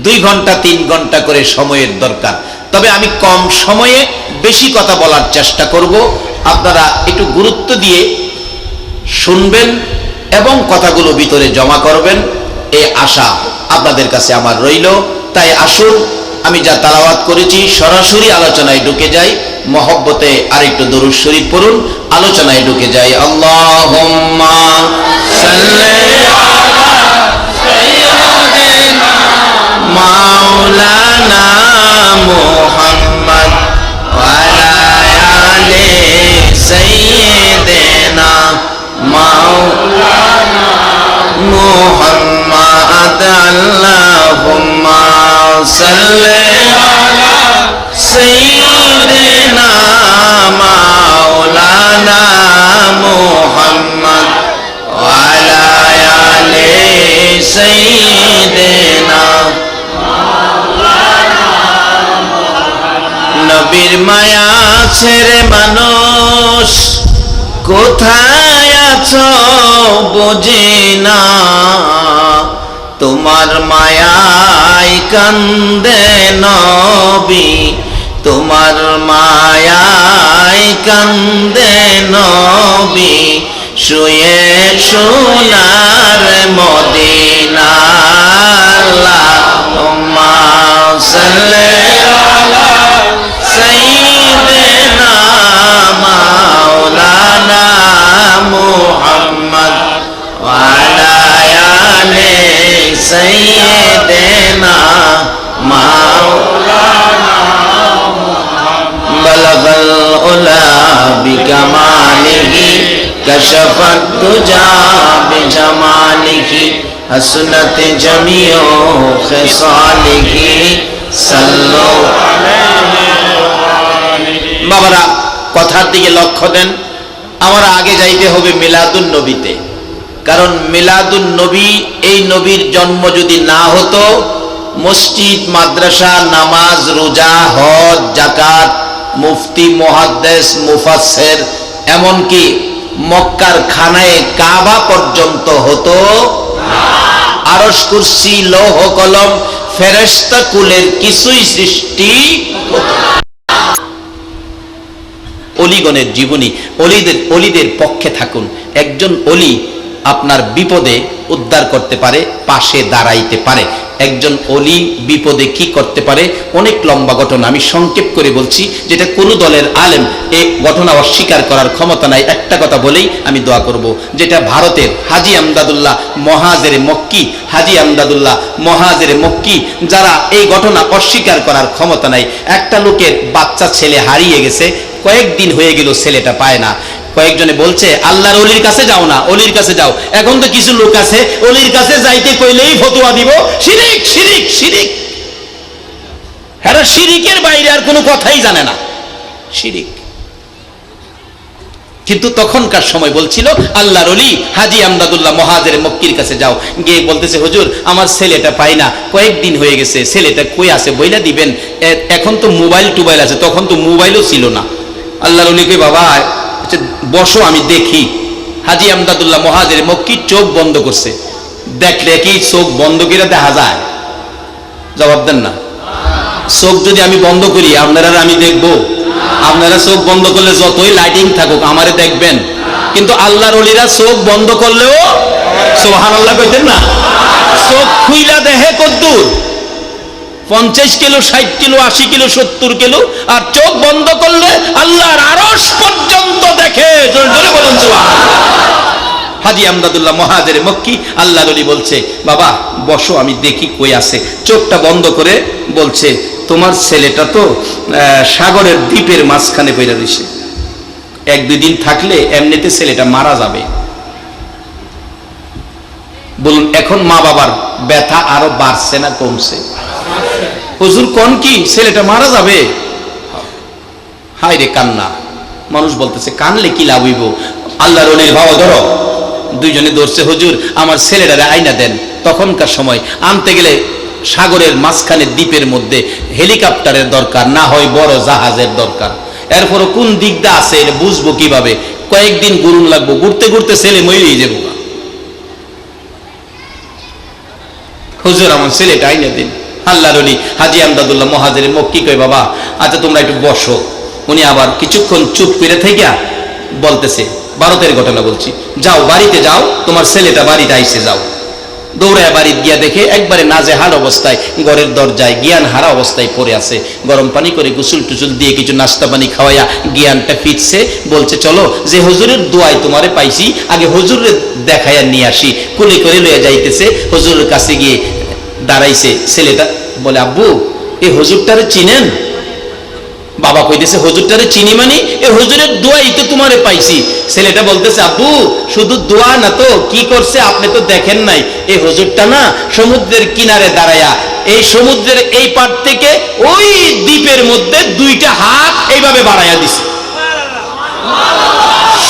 Speaker 1: 2 ঘন্টা 3 ঘন্টা করে সময়ের দরকার। তবে আমি কম সময়ে বেশি কথা বলার চেষ্টা করব। আপনারা একটু গুরুত্ব দিয়ে শুনবেন এবং কথাগুলো ভিতরে জমা করবেন, এই আশা আপনাদের কাছে আমার রইল। তাই আসুন, আমি যা তেলাওয়াত করেছি সরাসরি আলোচনায় ঢুকে যাই। মহব্বতে আরেকটু দরুদ শরীফ পড়ুন, আলোচনায় ঢুকে যাই। আল্লাহুম্মা সাল্লি আলা সাইয়্যিদিনা মাওলানা মুহাম্মদ ওয়া আলা আলি সাইয়্যিদিনা মাওলানা মুহাম্মদ। আল্লাহুম্মা সাল্লি আলা সাইয়্যিদিনা মাওলানা মুহাম্মদ ওয়া আলা আলি সাইয়্যিদিনা মাওলানা মুহাম্মদ। নবীর মায়া ছেড়ে মানুষ কোথায় আছো বুঝি না, তোমার মায়ায় কান্দে নবী, তোমার মায়ায় কান্দে নবী, শুয়ে সোনার মদিনা। আল্লাহুম্মা সাল্লি আলা সাইয়্যিদিনা মাওলানা মুহাম্মদ ওয়া আলা আলি সাইয়্যিদিনা মাওলানা মুহাম্মদ। বালাগাল উলা বিকামালিহি কাশাফাত দুজা বিজামালিহি হাসনাত জামিউ খিসালিহি সাল্লু আলাইহি। বাবারা কথার দিকে লক্ষ্য দেন। আমরা আগে যাইতে হবে মিলাদুন নবীতে, কারণ মিলাদুন নবী, এই নবীর জন্ম যদি না হতো, মসজিদ, মাদ্রাসা, নামাজ, রোজা, হজ, যাকাত, মুফতি, মুহাদ্দিস, মুফাসসির, এমনকি মক্কার খানায়ে কাবা পর্যন্ত হতো না। আরশ, কুরসি, লৌহ কলম, ফেরেশতা কুলের কিছুই সৃষ্টি হতো না। অলিগণের জীবনী, অলিদের পক্ষে থাকুন। একজন অলি আপনার বিপদে উদ্ধার করতে পারে, পাশে দাঁড়াইতে পারে। একজন অলি বিপদে কি করতে পারে? অনেক লম্বা ঘটনা, আমি সংক্ষেপ করে বলছি, যেটা কোন দলের আলেম এই ঘটনা অস্বীকার করার ক্ষমতা নাই। একটা কথা বলেই আমি দোয়া করব, যেটা ভারতের হাজী আমদাদুল্লাহ মহাজেরে মক্কি, হাজী আমদাদুল্লাহ মহাজেরে মক্কি, যারা এই ঘটনা অস্বীকার করার ক্ষমতা নাই। একটা লোকের বাচ্চা ছেলে হারিয়ে গেছে, কয়েকদিন হয়ে গেল ছেলেটা পায় না। কয়েকজনে বলছে আল্লাহর অলির কাছে যাও না, অলির কাছে যাও। এখন তো কিছু লোক আছে অলির কাছে যাইতে কইলেই ফতোয়া দিব শিরিক শিরিক শিরিক। এরা শিরিকের বাইরে আর কোনো কথাই জানে না, শিরিক। কিন্তু তখনকার সময় বলছিল আল্লাহর ওলি হাজী আমদাদুল্লাহ মহাজের মক্কির কাছে যাও, গিয়ে বলতেছে হুজুর আমার ছেলেটা পাই না, কয়েকদিন হয়ে গেছে, ছেলেটা কই আছে বইলা দিবেন। এখন তো মোবাইল টোবাইল আছে, তখন তো মোবাইলও ছিল না। আল্লাহর ওলি কই বাবা বসো আমি দেখি। হাজী আমদাদুল্লাহ মহাজের মক্কি চোখ বন্ধ করছে। দেখলে কি চোখ বন্ধ করে দেখা যায়? জবাব দেন না। চোখ যদি আমি বন্ধ করি আপনারা আমি দেখবো? আপনারা চোখ বন্ধ করলে যতই লাইটিং থাকুক আমারে দেখবেন, কিন্তু আল্লাহর ওলিরা চোখ বন্ধ করলেও সুবহানাল্লাহ কইতেন না? চোখ খুইলা দেখে কদ্দুর, 50 কিলো 60 কিলো 80 কিলো 70 কিলো, আর চোখ বন্ধ করলে আল্লাহর আরশ পর্যন্ত দেখে। জোরে জোরে বলুন সুবহানাল্লাহ। হাজী আমদাদুল্লাহ মহাজের মক্কি আল্লাহর ওলি বলছে বাবা বসো আমি দেখি কই আছে। চোখটা বন্ধ করে বলছে তোমার ছেলেটা তো সাগরের দ্বীপের মাঝখানে পড়ে রইছে, 1-2 দিন থাকলে এমনিতে ছেলেটা মারা যাবে। বলুন এখন মা বাবার ব্যথা আরো বাড়ছে না কমছে? হুজুর কোন কি ছেলেটা মারা যাবে? হায় রে কান্না। মানুষ বলতেছে কানলে কি লাভ হইব? আল্লাহর ওলির ভাও ধরো। দুইজনে ধরছে হুজুর আমার ছেলেটারে আইনা দেন। তখনকার সময় আনতে গেলে সাগরের মাঝখানে দ্বীপের মধ্যে হেলিকপ্টারের দরকার, না হয় বড় জাহাজের দরকার। এরপরও কোন দিকটা আছে এটা বুঝবো কিভাবে? কয়েকদিন ঘুরুন লাগবো, ঘুরতে ঘুরতে ছেলে মরেই যাবো। হুজুর আমার ছেলেটা আইনা দিন। আল্লাহর ওলি হাজী আমদাদুল্লাহ মহাজের মক্কি কয় বাবা আচ্ছা তোমরা একটু বসো। উনি আবার কিছুক্ষণ চুপ করে থেকে বলতেছে ভারতের ঘটনা বলছি, যাও বাড়িতে যাও, তোমার ছেলেটা বাড়িতে আইসে যাও। দৌড়ায় বাড়িতে গিয়া দেখে একবারে নাজেহাল অবস্থায় ঘরের দরজায় জ্ঞান হারা অবস্থায় পড়ে আছে। গরম পানি করে গোসল টুসুল দিয়ে কিছু নাস্তা পানি খাওয়াইয়া জ্ঞানটা ফিরছে। বলছে চলো যে হুজুরের দোয়ায় তোমারে পাইছি, আগে হুজুরের দেখাইয়া নিয়ে আসি। কুলি করে লইয়া যাইতেছে, হুজুরের কাছে গিয়ে দাঁড়াইছে। ছেলেটা বলে আব্বু এই হুজুরটারে চিনেন? বাবা কইতেছে হুজুরটারে চিনি মানে এই হুজুরের দোয়াই তো তোমারে পাইছি। ছেলেটা বলতেছে আব্বু শুধু দোয়া না তো কি করছে আপনি তো দেখেন নাই, এই হুজুরটা না সমুদ্রের কিনারে দাঁড়ায়া এই সমুদ্রের এই পার থেকে ওই দ্বীপের মধ্যে 2টা হাত এইভাবে বাড়াইয়া দিছে।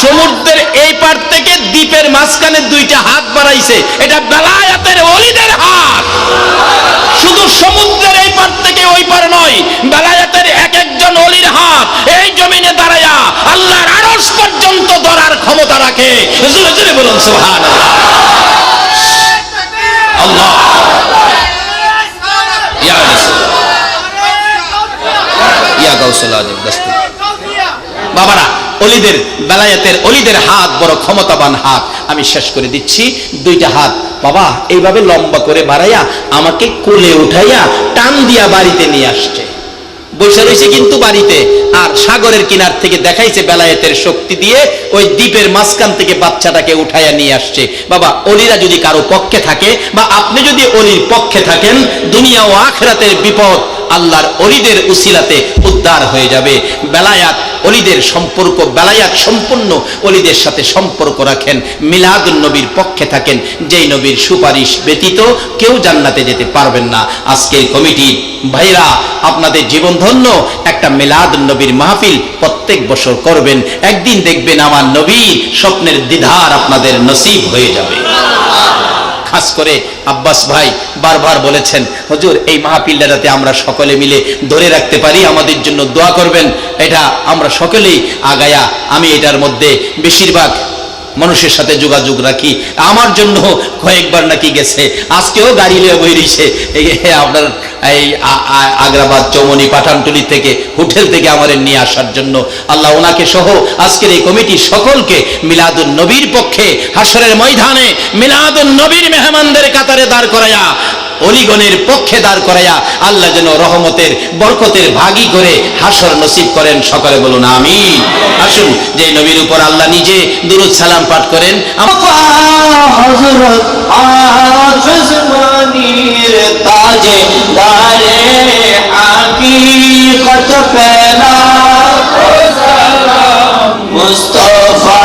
Speaker 1: সমুদ্রের এই পার থেকে দ্বীপের মাঝখানে 2টা হাত বাড়াইছে। এটা বেলায়েতের ওলিদের হাত। শুধু সমুদ্রের এই পার থেকে ওই পার নয়, বেলায়েতের এক একজন ওলির হাত এই জমিনে দাঁড়ায়া আল্লাহর আরশ পর্যন্ত ধরার ক্ষমতা রাখে। জোরে জোরে বলুন সুবহানাল্লাহ। আল্লাহ ইয়া রাসূল ইয়া গাউসুল আজম দস্তু। বাবারা অলিদের বেলায়েতের অলিদের হাত বড় ক্ষমতাবান হাত। আমি শেষ করে দিচ্ছি। 2টা হাত বাবা এইভাবে লম্বা করে বাড়াইয়া আমাকে কোলে উঠাইয়া টান দিয়া বাড়িতে নিয়ে আসছে। বসে রয়েছে কিন্তু বাড়িতে, আর সাগরের কিনার থেকে দেখাইছে বেলায়েতের শক্তি দিয়ে ওই দ্বীপের মাঝখান থেকে বাচ্চাটাকে উঠাইয়া নিয়ে আসছে। বাবা অলিরা যদি কারো পক্ষে থাকে বা আপনি যদি অলির পক্ষে থাকেন, দুনিয়া ও আখিরাতের বিপদ আল্লাহর অলিদের উসিলাতে উদ্ধার হয়ে যাবে। বেলায়াত অলিদের সম্পর্ক, বেলায়াত সম্পূর্ণ অলিদের সাথে সম্পর্ক রাখেন, মিলাদুন নবীর পক্ষে থাকেন। যেই নবীর সুপারিশ ব্যতীত কেউ জান্নাতে যেতে পারবেন না। আজকের কমিটি ভাইরা আপনাদের জীবন ধন্য। একটা মিলাদুন নবীর মাহফিল প্রত্যেক বছর করবেন। একদিন দেখবেন আমার নবী স্বপ্নের দিদার আপনাদের নসিব হয়ে যাবে। খাস করে আব্বাস ভাই বারবার বলেছেন হুজুর এই মাহফিলটা যাতে আমরা সকলে মিলে ধরে রাখতে পারি, আমাদের জন্য দোয়া করবেন। এটা আমরা সকলেই আগায়া, আমি এটার মধ্যে বেশিরভাগ মানুষের সাথে যোগাযোগ রাখি। আমার জন্য কয়েকবার নাকি গেছে, আজকেও গাড়ি নিয়ে বইছে আপনার এই আগ্রাবাদ চৌমনি পাঠানটুলি থেকে হোটেল থেকে আমাদের নিয়ে আসার জন্য। আল্লাহ ওনাকে সহ আজকের এই কমিটির সকলকে মিলাদুন নবীর পক্ষে হাসরের ময়দানে মিলাদুন নবীর মেহমানদের কাতারে দাঁড় করায়া, অলিগণের পক্ষে দাঁড় করাইয়া আল্লাহ যেন রহমতের বরকতের ভাগী করে হাসর নসিব করেন। সকলে বলুন আমিন। আসুন যে নবীর উপর আল্লাহ নিজে দুরূদ সালাম পাঠ করেন।
Speaker 3: হযরত আজমানির তাজে দারে হাকিকত পেলা মুস্তফা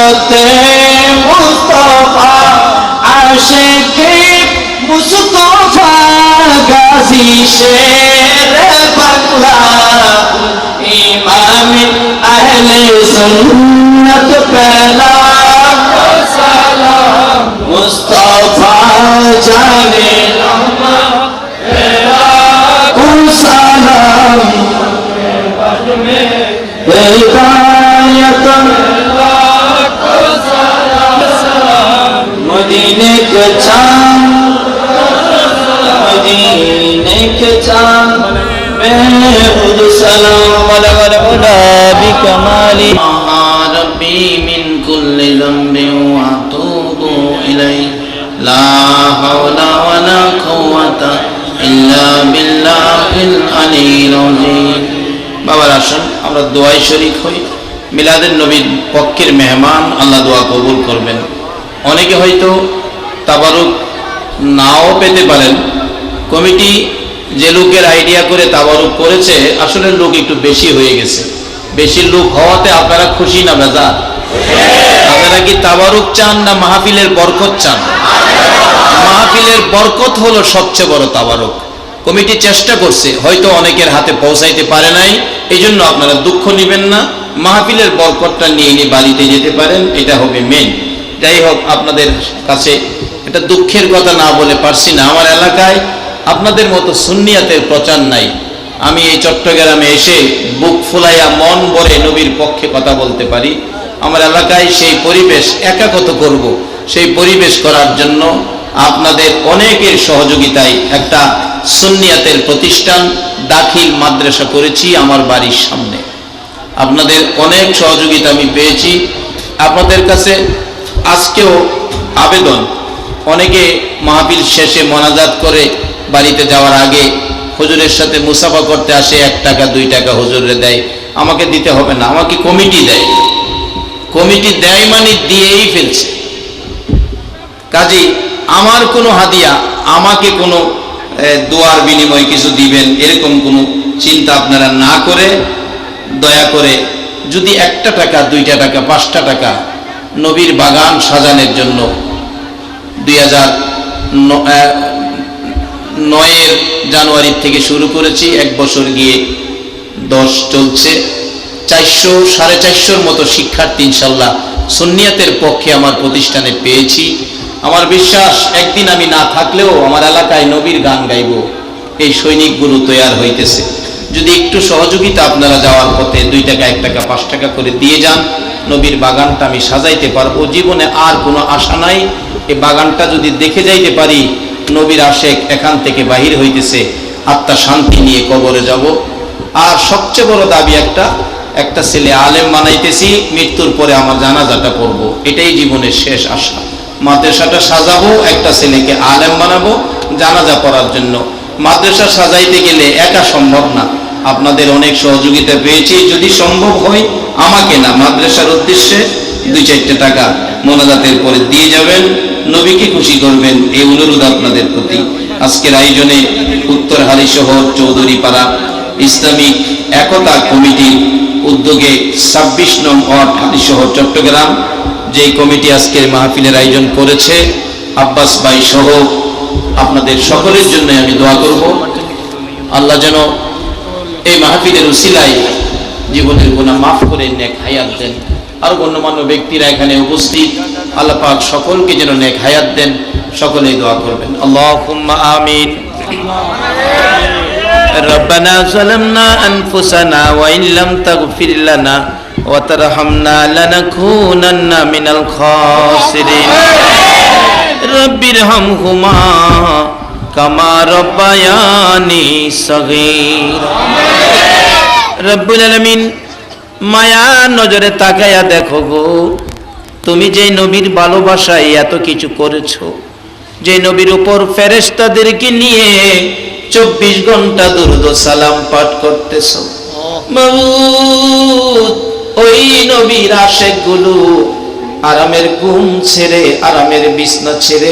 Speaker 3: হজরতে মুস্তফা আশিকে মুস্তফা গাজী শের বাংলা ইমাম আহলে সুন্নাত পেলা সালাম মুস্তফা জানে সালাম हिदायत मदीने के चांद मदीने के चांद महमूद सलाम अलैका बिकमाली
Speaker 1: रब्बी मिन कुल्ली ज़ंबिन व अतूबु इलैहि ला हौला वला कुव्वता इल्ला बिल्लाहिल अलिय्यिल अज़ीम। বাবার আসুন আমরা দোয়ায় শরীক হই। মিলাদের নবীর পক্ষের মেহমান, আল্লাহ দোয়া কবুল করবেন। অনেকে হয়তো তাবারুক নাও পেতে পারেন। কমিটি যে লোকের আইডিয়া করে তাবারুক করেছে, আসলে লোক একটু বেশি হয়ে গেছে। বেশি লোক হওয়াতে আপনারা খুশি না বেজার? আপনারা কি তাবারুক চান না মাহফিলের বরকত চান? মাহফিলের বরকত হলো সবচেয়ে বড় তাবারুক। কমিটি চেষ্টা করছে, হয়তো অনেকের হাতে পৌঁছাইতে পারে নাই, এই জন্য আপনারা দুঃখ নেবেন না। মাহফিলের বরকতটা নিয়ে নিয়ে বাড়িতে যেতে পারেন, এটা হবে মেন। যাই হোক, আপনাদের কাছে এটা দুঃখের কথা না বলে পারছি না। আমার এলাকায় আপনাদের মতো সুন্নিয়াতের প্রচার নাই। আমি এই চট্টগ্রামে এসে বুক ফুলাইয়া মন ভরে নবীর পক্ষে কথা বলতে পারি। আমার এলাকায় সেই পরিবেশ একাকত করব, সেই পরিবেশ করার জন্য আপনাদের অনেকের সহযোগিতায় একটা সুন্নিয়াতের প্রতিষ্ঠান দাখিল মাদ্রাসা করেছি আমার বাড়ির সামনে। আপনাদের অনেক সহযোগিতা আমি পেয়েছি। আপনাদের কাছে আজকেও আবেদন, অনেকে মাহফিল শেষে মোনাজাত করে বাড়িতে যাওয়ার আগে হুজুরের সাথে মুসাফা করতে আসে, 1 টাকা 2 টাকা হুজুরে দেয়। আমাকে দিতে হবে না, আমাকে কমিটি দেয়। কমিটি দেয় মানে দিয়েই ফেলছে। কাজী আমার কোনো হাদিয়া, আমাকে কোনো দোয়ার বিনিময়ে কিছু দিবেন, এরকম কোনো চিন্তা আপনারা না করে দয়া করে যদি 1 টাকা 2 টাকা 5 টাকা নবীর বাগান সাজানোর জন্য 2009 জানুয়ারি থেকে শুরু করেছি, 1 বছর গিয়ে 10 চলছে। 400-450 মতো শিক্ষার্থী ইনশাল্লাহ সুন্নিয়াতের পক্ষে আমার প্রতিষ্ঠানে পেয়েছি। আমার বিশ্বাস একদিন আমি না থাকলেও আমার এলাকায় নবীর গান গাইব, এই সৈনিকগুলো তৈরি হইতেছে। যদি একটু সহযোগিতা আপনারা যাওয়ার পথে 2 টাকা 1 টাকা 5 টাকা করে দিয়ে যান, নবীর বাগানটা আমি সাজাইতে পারবো। জীবনে আর কোনো আশা নাই, এই বাগানটা যদি দেখে যাইতে পারি, নবীর আশেক এখান থেকে বাহির হইতেছে, আত্মা শান্তি নিয়ে কবরে যাব। আর সবচেয়ে বড় দাবি একটা ছেলে আলেম বানাইতেছি, মৃত্যুর পরে আমার জানাজাটা পড়ব, এটাই জীবনের শেষ আশা। মাদ্রাসাটা সাজাবো, একটা ছেলেকে আলেম বানাবো জানাজা পড়ার জন্য। মাদ্রাসা সাজাইতে গেলে একা সম্ভব না, আপনাদের অনেক সহযোগিতা পেয়েছি। যদি সম্ভব হয় আমাকে না, মাদ্রাসার উদ্দেশ্যে 2-4 টাকা মোনাজাতের পরে দিয়ে যাবেন, নবীকে খুশি করবেন, এই অনুরোধ আপনাদের প্রতি। আজকের আয়োজনে উত্তর হালিশহর চৌধুরীপাড়া ইসলামিক একতা কমিটির উদ্যোগে 26 নং ওয়ার্ড হালিশহর চট্টগ্রাম যে কমিটি আজকের মাহফিলের আয়োজন করেছে, আব্বাস ভাই সহ আপনাদের সকলের জন্য আমি দোয়া করব। আল্লাহ যেন এই মাহফিলের উসিলায় জীবনের গুনাহ মাফ করে নেক হায়াত দেন। আর গণ্যমান্য ব্যক্তিরা এখানে উপস্থিত, আল্লাহ পাক সকলকে যেন নেক হায়াত দেন। সকলেই দোয়া করবেন, আল্লাহুম্মা আমিন। ربنا ظلمنا أنفسنا وإن لم تغفر لنا وترحمنا لنكونن من الخاسرين رب ارحمهما كما ربياني صغيرا রব্বুল আলামিন মায়া নজরে তাকায়া দেখো গো, তুমি যে নবীর ভালোবাসায় এত কিছু করেছো, যে নবীর উপর ফেরেশতাদেরকে নিয়ে 24 ঘন্টা দুরূদ ও সালাম পাঠ করতেছো। মাবুদ, ওই নবীর আশিকগুলো আরামের ঘুম ছেড়ে, আরামের বিছনা ছেড়ে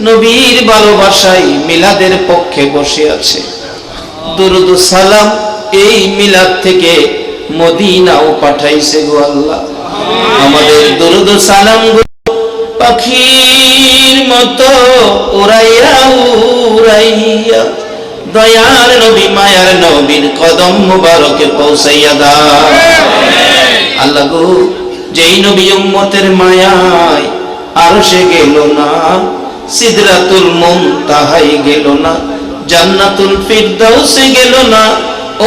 Speaker 1: নবীর ভালোবাসায় মিলাদের পক্ষে বসে আছে। দুরূদ ও সালাম এই মিলাদ থেকে মদিনাও পাঠাইছে গো আল্লাহ।
Speaker 3: আমাদের দরুদ ও সালাম পাখির মতো উড়াইয়া উড়াইয়া দয়ার নবী মায়ার নবীর কদম মুবারকে পৌঁছাইয়া দাও। আল্লাহ গো, যেই নবী উম্মতের মায়ায় আরশে গেল না, সিদরাতুল মুনতাহায় গেল না, জান্নাতুল ফিরদাউসে গেল না,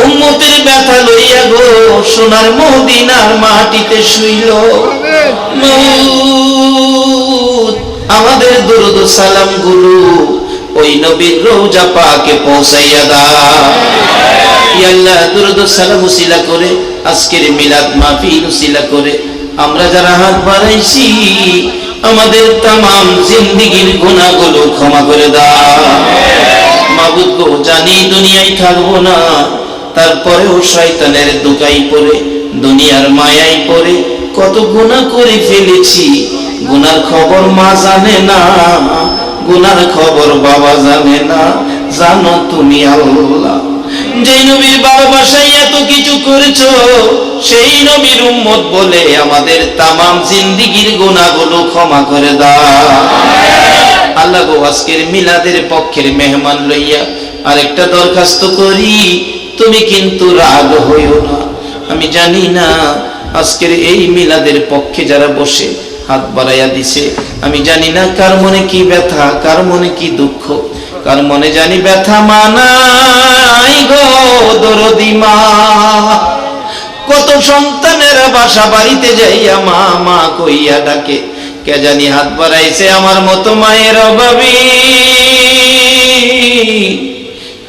Speaker 3: উম্মতের ব্যথা লইয়া গো সোনার মদিনার মাটিতে শুইল। মউত আমাদের দরুদ ও সালাম গুলো ওই নবীর রওজা পাকে পৌঁছাইয়া দাও। ইয়া আল্লাহ, দরুদ ও সালাম উসিলা করে আজকের মিলাদ মাহফিল উসিলা করে আমরা যারা হাত বাড়াইছি আমাদের তামাম জিন্দেগীর গুনাহগুলো ক্ষমা করে দাও। মাবুদ গো, জানি দুনিয়ায় থাকবো না, তারপরেও শয়তানের দোকাই পড়ে দুনিয়ার মায়ায় পড়ে কত গুনাহ করে ফেলেছি। গুনার খবর মা জানে না, গুনার খবর বাবা জানে না, জানো তুমি আল্লাহ। যেই নবীর ভালোবাসায় এত কিছু করেছো, সেই নবীর উম্মত বলে আমাদের তামাম জিন্দেগীর গুনাহগুলো ক্ষমা করে দাও। আল্লাহ গো, আজকের মিলাদের পক্ষের মেহমান লইয়া আরেকটা দরখাস্ত করি, তুমি কিন্তু রাগ হইও না। আমি জানি না আজকের এই মিলাদের পক্ষে যারা বসে হাত বাড়াইয়া দিছে, আমি জানি না কার মনে কি ব্যথা, কার মনে কি দুঃখ, কার মনে জানি ব্যথা মানাই গো দরদি মা। কত সন্তানেরা বাসা বাড়িতে যাইয়া মা মা কইয়া ডাকে, কে জানি হাত বাড়াইছে আমার মতো মায়ের অভাবী।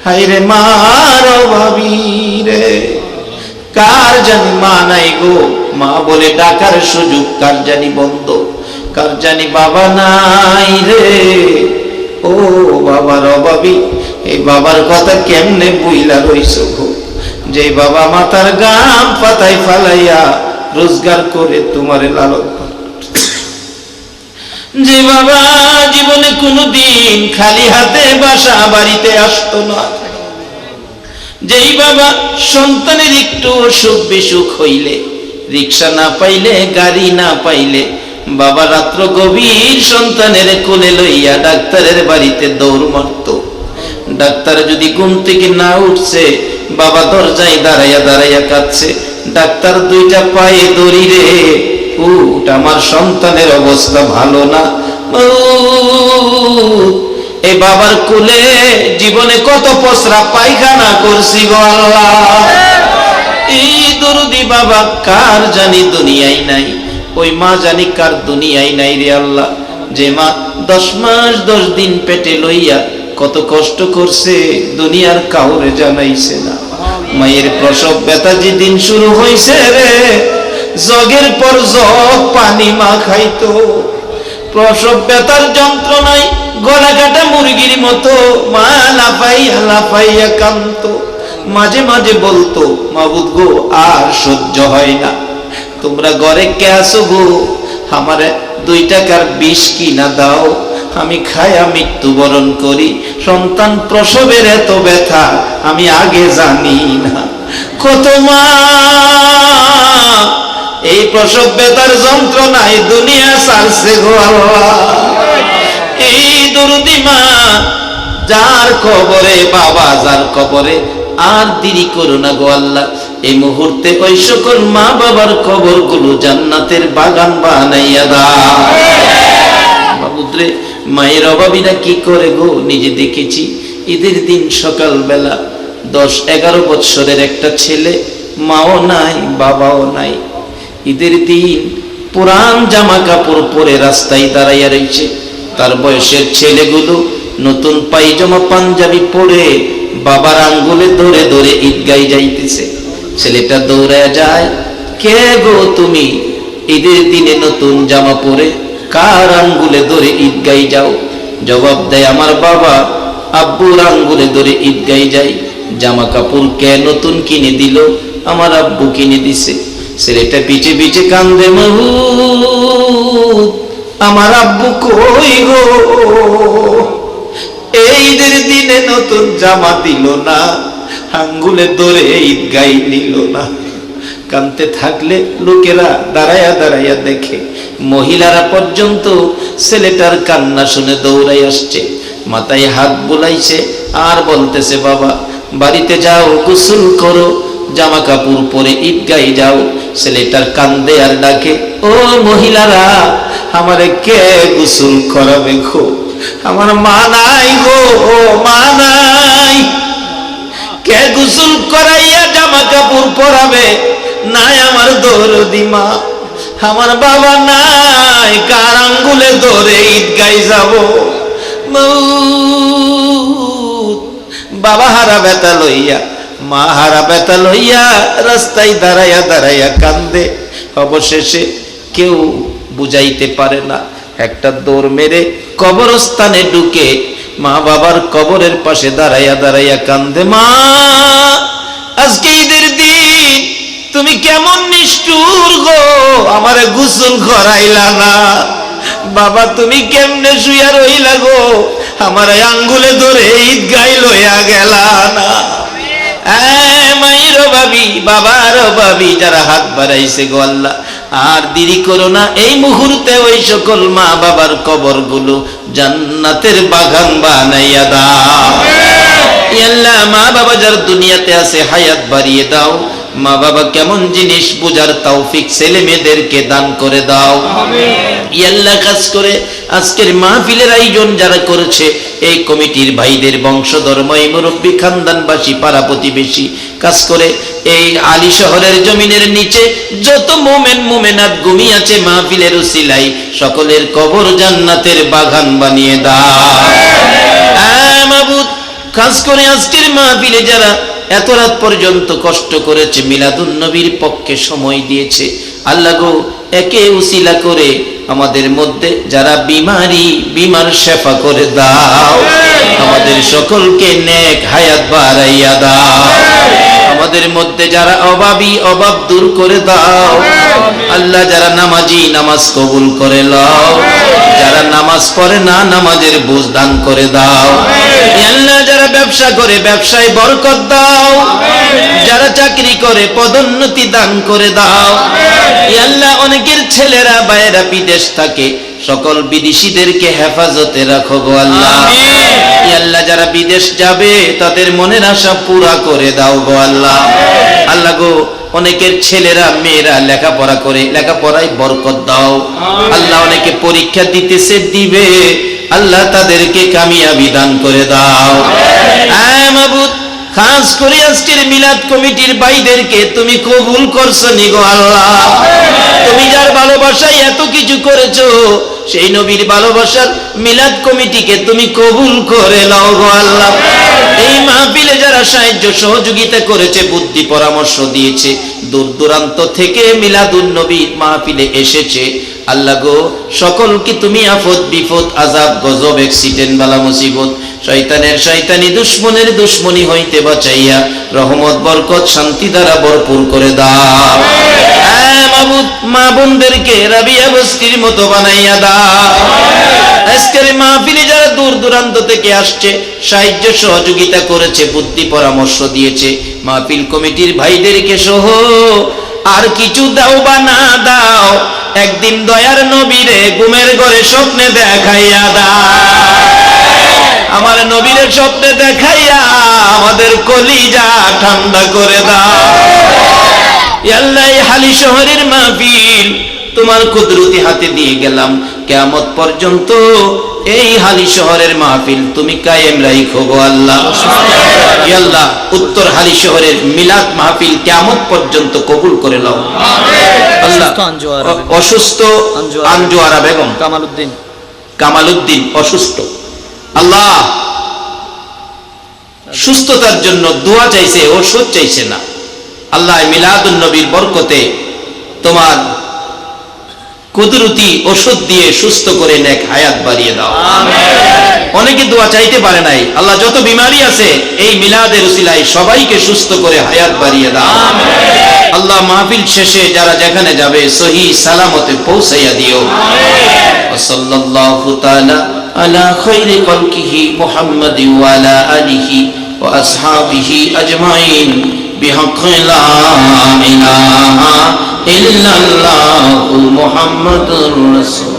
Speaker 3: হায়রে মার অভাবী রে, কার জানি মা নাই গো, মা বলে ডাকার সুযোগ কার জানি বন্ধ, কার জানি বাবা নাই রে। ও বাবার অভাবী, এই বাবার কথা কেমনে বুইলা রইছো গো, যে বাবা মাথার গাম পাতায় ফালাইয়া রোজগার করে তোমারে লালন, যে বাবা জীবনে কোনোদিন খালি হাতে বাসা বাড়িতে আসতো না, যেই বাবা সন্তানের একটু অসুখ বিসুখ হইলে, রিক্সা না পাইলে, গাড়ি না পাইলে, বাবা রাত্র গভীর সন্তানের কোলে লইয়া ডাক্তারের বাড়িতে দৌড় মারত। ডাক্তার যদি ঘুম থেকে না উঠছে, বাবা দরজায় দাঁড়াইয়া দাঁড়াইয়া কাঁদছে, ডাক্তার দুইটা পায়ে দড়ি রে, উঠ, আমার সন্তানের অবস্থা ভালো না। এই বাবার কোলে জীবনে কত পসরা পায়খানা করছি গো আল্লাহ। এই দরদি বাবা কার জানি দুনিয়ায় নাই, ওই মা জানি কার দুনিয়ায় নাই রে আল্লাহ। যে মা 10 মাস 10 দিন পেটে লইয়া কত কষ্ট করছে, দুনিয়ার কাউরে জানাইছে না। মায়ের প্রসব ব্যথা যেদিন শুরু হয়েছে রে, জগের পর জগ পানি মা খাইতো। প্রসব ব্যথার যন্ত্রণায় গলা কাটা মুরগির মতো মা লাফাইয়া লাফাইয়া কাঁদতো। মাঝে মাঝে বলতো, মাবুদ গো আর সহ্য হয় না, তোমরা ঘরে কে আসো গো, আমারে 2 টাকার বিষ কিনা দাও, আমি খায়া মৃত্যুবরণ করি। সন্তান প্রসবের এত ব্যথা আমি আগে জানি না। কত মা এই প্রসব ব্যথার যন্ত্রণায় দুনিয়া ছাড়ছে গো আল্লাহ। এই দরদি মা যার কবরে, বাবা যার কবরে, আর দেরি করো না গো আল্লাহ। এই মুহূর্তে ওই সকল মা বাবার কবরগুলো জান্নাতের বাগান বানাইয়া দাও। বাবুদ্রে, মায়ের অভাবীরা কি করে গো, নিজে দেখেছি। ঈদের দিন সকালবেলা 10-11 বৎসরের একটা ছেলে, মাও নাই বাবাও নাই। ঈদের দিন পুরান জামা কাপড় পরে রাস্তায় দাঁড়াইয়া রয়েছে। তার বয়সের ছেলেগুলো নতুন পায়জামা পাঞ্জাবি পরে বাবার আঙ্গুলে ধরে ধরে ঈদগায় যাইতেছে। ছেলেটা দৌড়ায় যায়, কে গো তুমি ঈদের দিনে নতুন জামা পরে কার আঙ্গুলে ধরে ঈদগায় যাও? জবাব দেয়, আমার বাবা আব্বুর আঙ্গুলে ধরে ঈদগায় যাই। জামা কাপড় কে নতুন কিনে দিল? আমার আব্বু কিনে দিছে। ছেলেটা পিছে পিছে কান্দে, মাবুদ আমার আব্বু কই গো, এই ঈদের দিনে নতুন জামা দিল না, আঙ্গুলে ধরে ঈদগায় নিল না। কানতে থাকলে লোকেরা দাঁড়াইয়া দাঁড়াইয়া দেখে, মহিলারা পর্যন্ত ছেলেটার কান্না শুনে দৌড়াই আসছে, মাথায় হাত বুলাইছে আর বলতেছে, বাবা বাড়িতে যাও, গোসল করো, জামা কাপড় পরে ঈদগাহে যাও। ছেলেটার কান্দে আর ডাকে, ও মহিলারা, আমারে কে গোসল করাবে গো? আমার মা নাই গো, মা নাই, কে গোসল করাইয়া জামা কাপড় পরাবে? নাই আমার দরদি মা, আমার বাবা নাই, কার আঙ্গুলে ধরে ঈদগাহে যাব? বাবা হারা ব্যথা লইয়া, মা হারা ব্যথা লইয়া রাস্তায় দাঁড়াইয়া দাঁড়াইয়া কান্দে। অবশেষে কেউ বুঝাইতে পারে না, একটা দৌড় মেরে কবরস্থানে ঢুকে মা বাবার কবরের পাশে দাঁড়াইয়া দাঁড়াইয়া কান্দে, মা আজকে ঈদের দিন তুমি কেমন নিষ্ঠুর গো, আমারে গোসল করাইলা না। বাবা তুমি কেমনে শুইয়া রইলা গো, আমার আঙ্গুলে ধরে ঈদগাহে লইয়া গেলা না। মাইরো ভাবি, বাবারও ভাবি, যারা হাত বাড়াইছে গো আল্লাহ, আর দেরি করো না, এই মুহূর্তে ওই সকল মা বাবার কবরগুলো জান্নাতের বাগান বানাইয়া দাও। আল্লাহ মা বাবা যার দুনিয়াতে আছে হায়াত বাড়িয়ে দাও। মা বাবা কেমন জিনিস বুঝার তৌফিক ছেলে মেয়েদেরকে দান করে দাও। আল্লাহ কাজ করে আজকের মাহফিলের আয়োজন যারা করেছে, এই কমিটির ভাইদের, বংশধর, মুরব্বী, খানদানবাসী, পাড়া প্রতিবেশী, কাজ করে এই আলী শহরের জমিনের নিচে যত মোমেন মোমেনাত ঘুমিয়ে আছে মাহফিলের উসিলায়, সকলের কবর জান্নাতের বাগান বানিয়ে দাও। মাবুদ কাজ করে আজকের মাহফিলে যারা এত রাত পর্যন্ত কষ্ট করেছে, মিলাদুন নবীর পক্ষে সময় দিয়েছে, আল্লাহ গো একে উসিলা করে আমাদের মধ্যে যারা বিমার শেফা করে দাও। আমাদের সকলকে নেক হায়াত বাড়াইয়া দাও। আমাদের মধ্যে যারা অভাবী, অভাব দূর করে দাও। আল্লাহ যারা নামাজি, নামাজ কবুল করে লও। যারা নামাজ পড়ে না, নামাজের বুঝ দান করে দাও। আল্লাহ যারা ব্যবসা করে, ব্যবসায় বরকত দাও। যারা চাকরি করে, পদোন্নতি দান করে দাও। আল্লাহ অনেকের ছেলেরা বাইরে বিদেশ থাকে, সকল বিদেশিদেরকে হেফাজতে রাখো গো আল্লাহ। আল্লাহ যারা বিদেশ যাবে তাদের মনের আশা পুরা করে দাও গো আল্লাহ। আল্লাহ গো অনেকের ছেলেরা মেয়েরা লেখাপড়া করে, লেখাপড়ায় বরকত দাও। আল্লাহ অনেকে পরীক্ষা দিতেছে, দিবে, আল্লাহ তাদেরকে কামিয়াবি দান করে দাও। মাবুদ খাস করে আজকের মিলাদ কমিটির ভাইদেরকে তুমি কবুল করছো নি গো আল্লাহ। তুমি যার ভালোবাসায় এত কিছু করেছো, সেই নবীর ভালোবাসার মিলাদ কমিটিকে তুমি কবুল করে নাও গো আল্লাহ। এই মাহফিলে যারা সাহায্য সহযোগিতা করেছে, বুদ্ধি পরামর্শ দিয়েছে, দূর দূরান্ত থেকে মিলাদুন নবী মাহফিলে এসেছে, আল্লাহ গো সকলকে তুমি আফত বিপদ, আযাব, গজব, অ্যাক্সিডেন্ট, বালা মুসিবত, শয়তানের শয়তানি, দুশ্মনের দুশ্মনী হইতে বাঁচাইয়া রহমত, বরকত, শান্তি দ্বারা ভরপুর করে দাও। মাবুদ মা বোনদেরকে রাবিয়া বস্তির মতো বানাইয়া দাও। আজকের মাহফিলে যারা দূর দূরান্ত থেকে আসছে, সাহায্য সহযোগিতা করেছে, বুদ্ধি পরামর্শ দিয়েছে, মাহফিল কমিটির ভাইদেরকে সহ আর কিছু দাও বা না দাও, একদিন দয়ার নবীরে ঘুমের ঘরে স্বপ্নে দেখাইয়া দাও। আমার নবীরে স্বপ্নে দেখাইয়া আমাদের কলিজা ঠান্ডা করে দাও। আল্লাহ এই হালি শহরের মাহফিল তোমার কুদরতি হাতে দিয়ে গেলাম, কিয়ামত পর্যন্ত এই হালি শহরের মাহফিল তুমি কায়েম রাখো গো আল্লাহ। আল্লাহ উত্তর হালি শহরের মিলাদ মাহফিল কিয়ামত পর্যন্ত কবুল করে নাও আল্লাহ। অসুস্থ আঞ্জুয়ারা বেগম, কামালউদ্দিন অসুস্থ, আল্লাহ সুস্থতার জন্য দোয়া চাইছে, ওষুধ চাইছে না। আল্লাহ মিলাদুন নবীর বরকতে তোমার কুদরতি ওষুধ দিয়ে সুস্থ করে নেক হায়াত বাড়িয়ে দাও। অনেকে দোয়া চাইতে পারে নাই, আল্লাহ যত বিমারি আছে এই মিলাদের উসিলায় সবাইকে সুস্থ করে হায়াত বাড়িয়ে দাও। আল্লাহ মাহফিল শেষে যারা যেখানে যাবে সহি সালামতে পৌঁছাইয়া দিও। সাল্লাল্লাহু তাআলা আলা খায়রি খালকিহি মুহাম্মাদি ওয়া আলা আলিহি ওয়া আসহাবিহি আজমাইন বিহাক্কি লা ইলাহা ইল্লাল্লাহু মুহাম্মাদুর রাসূল।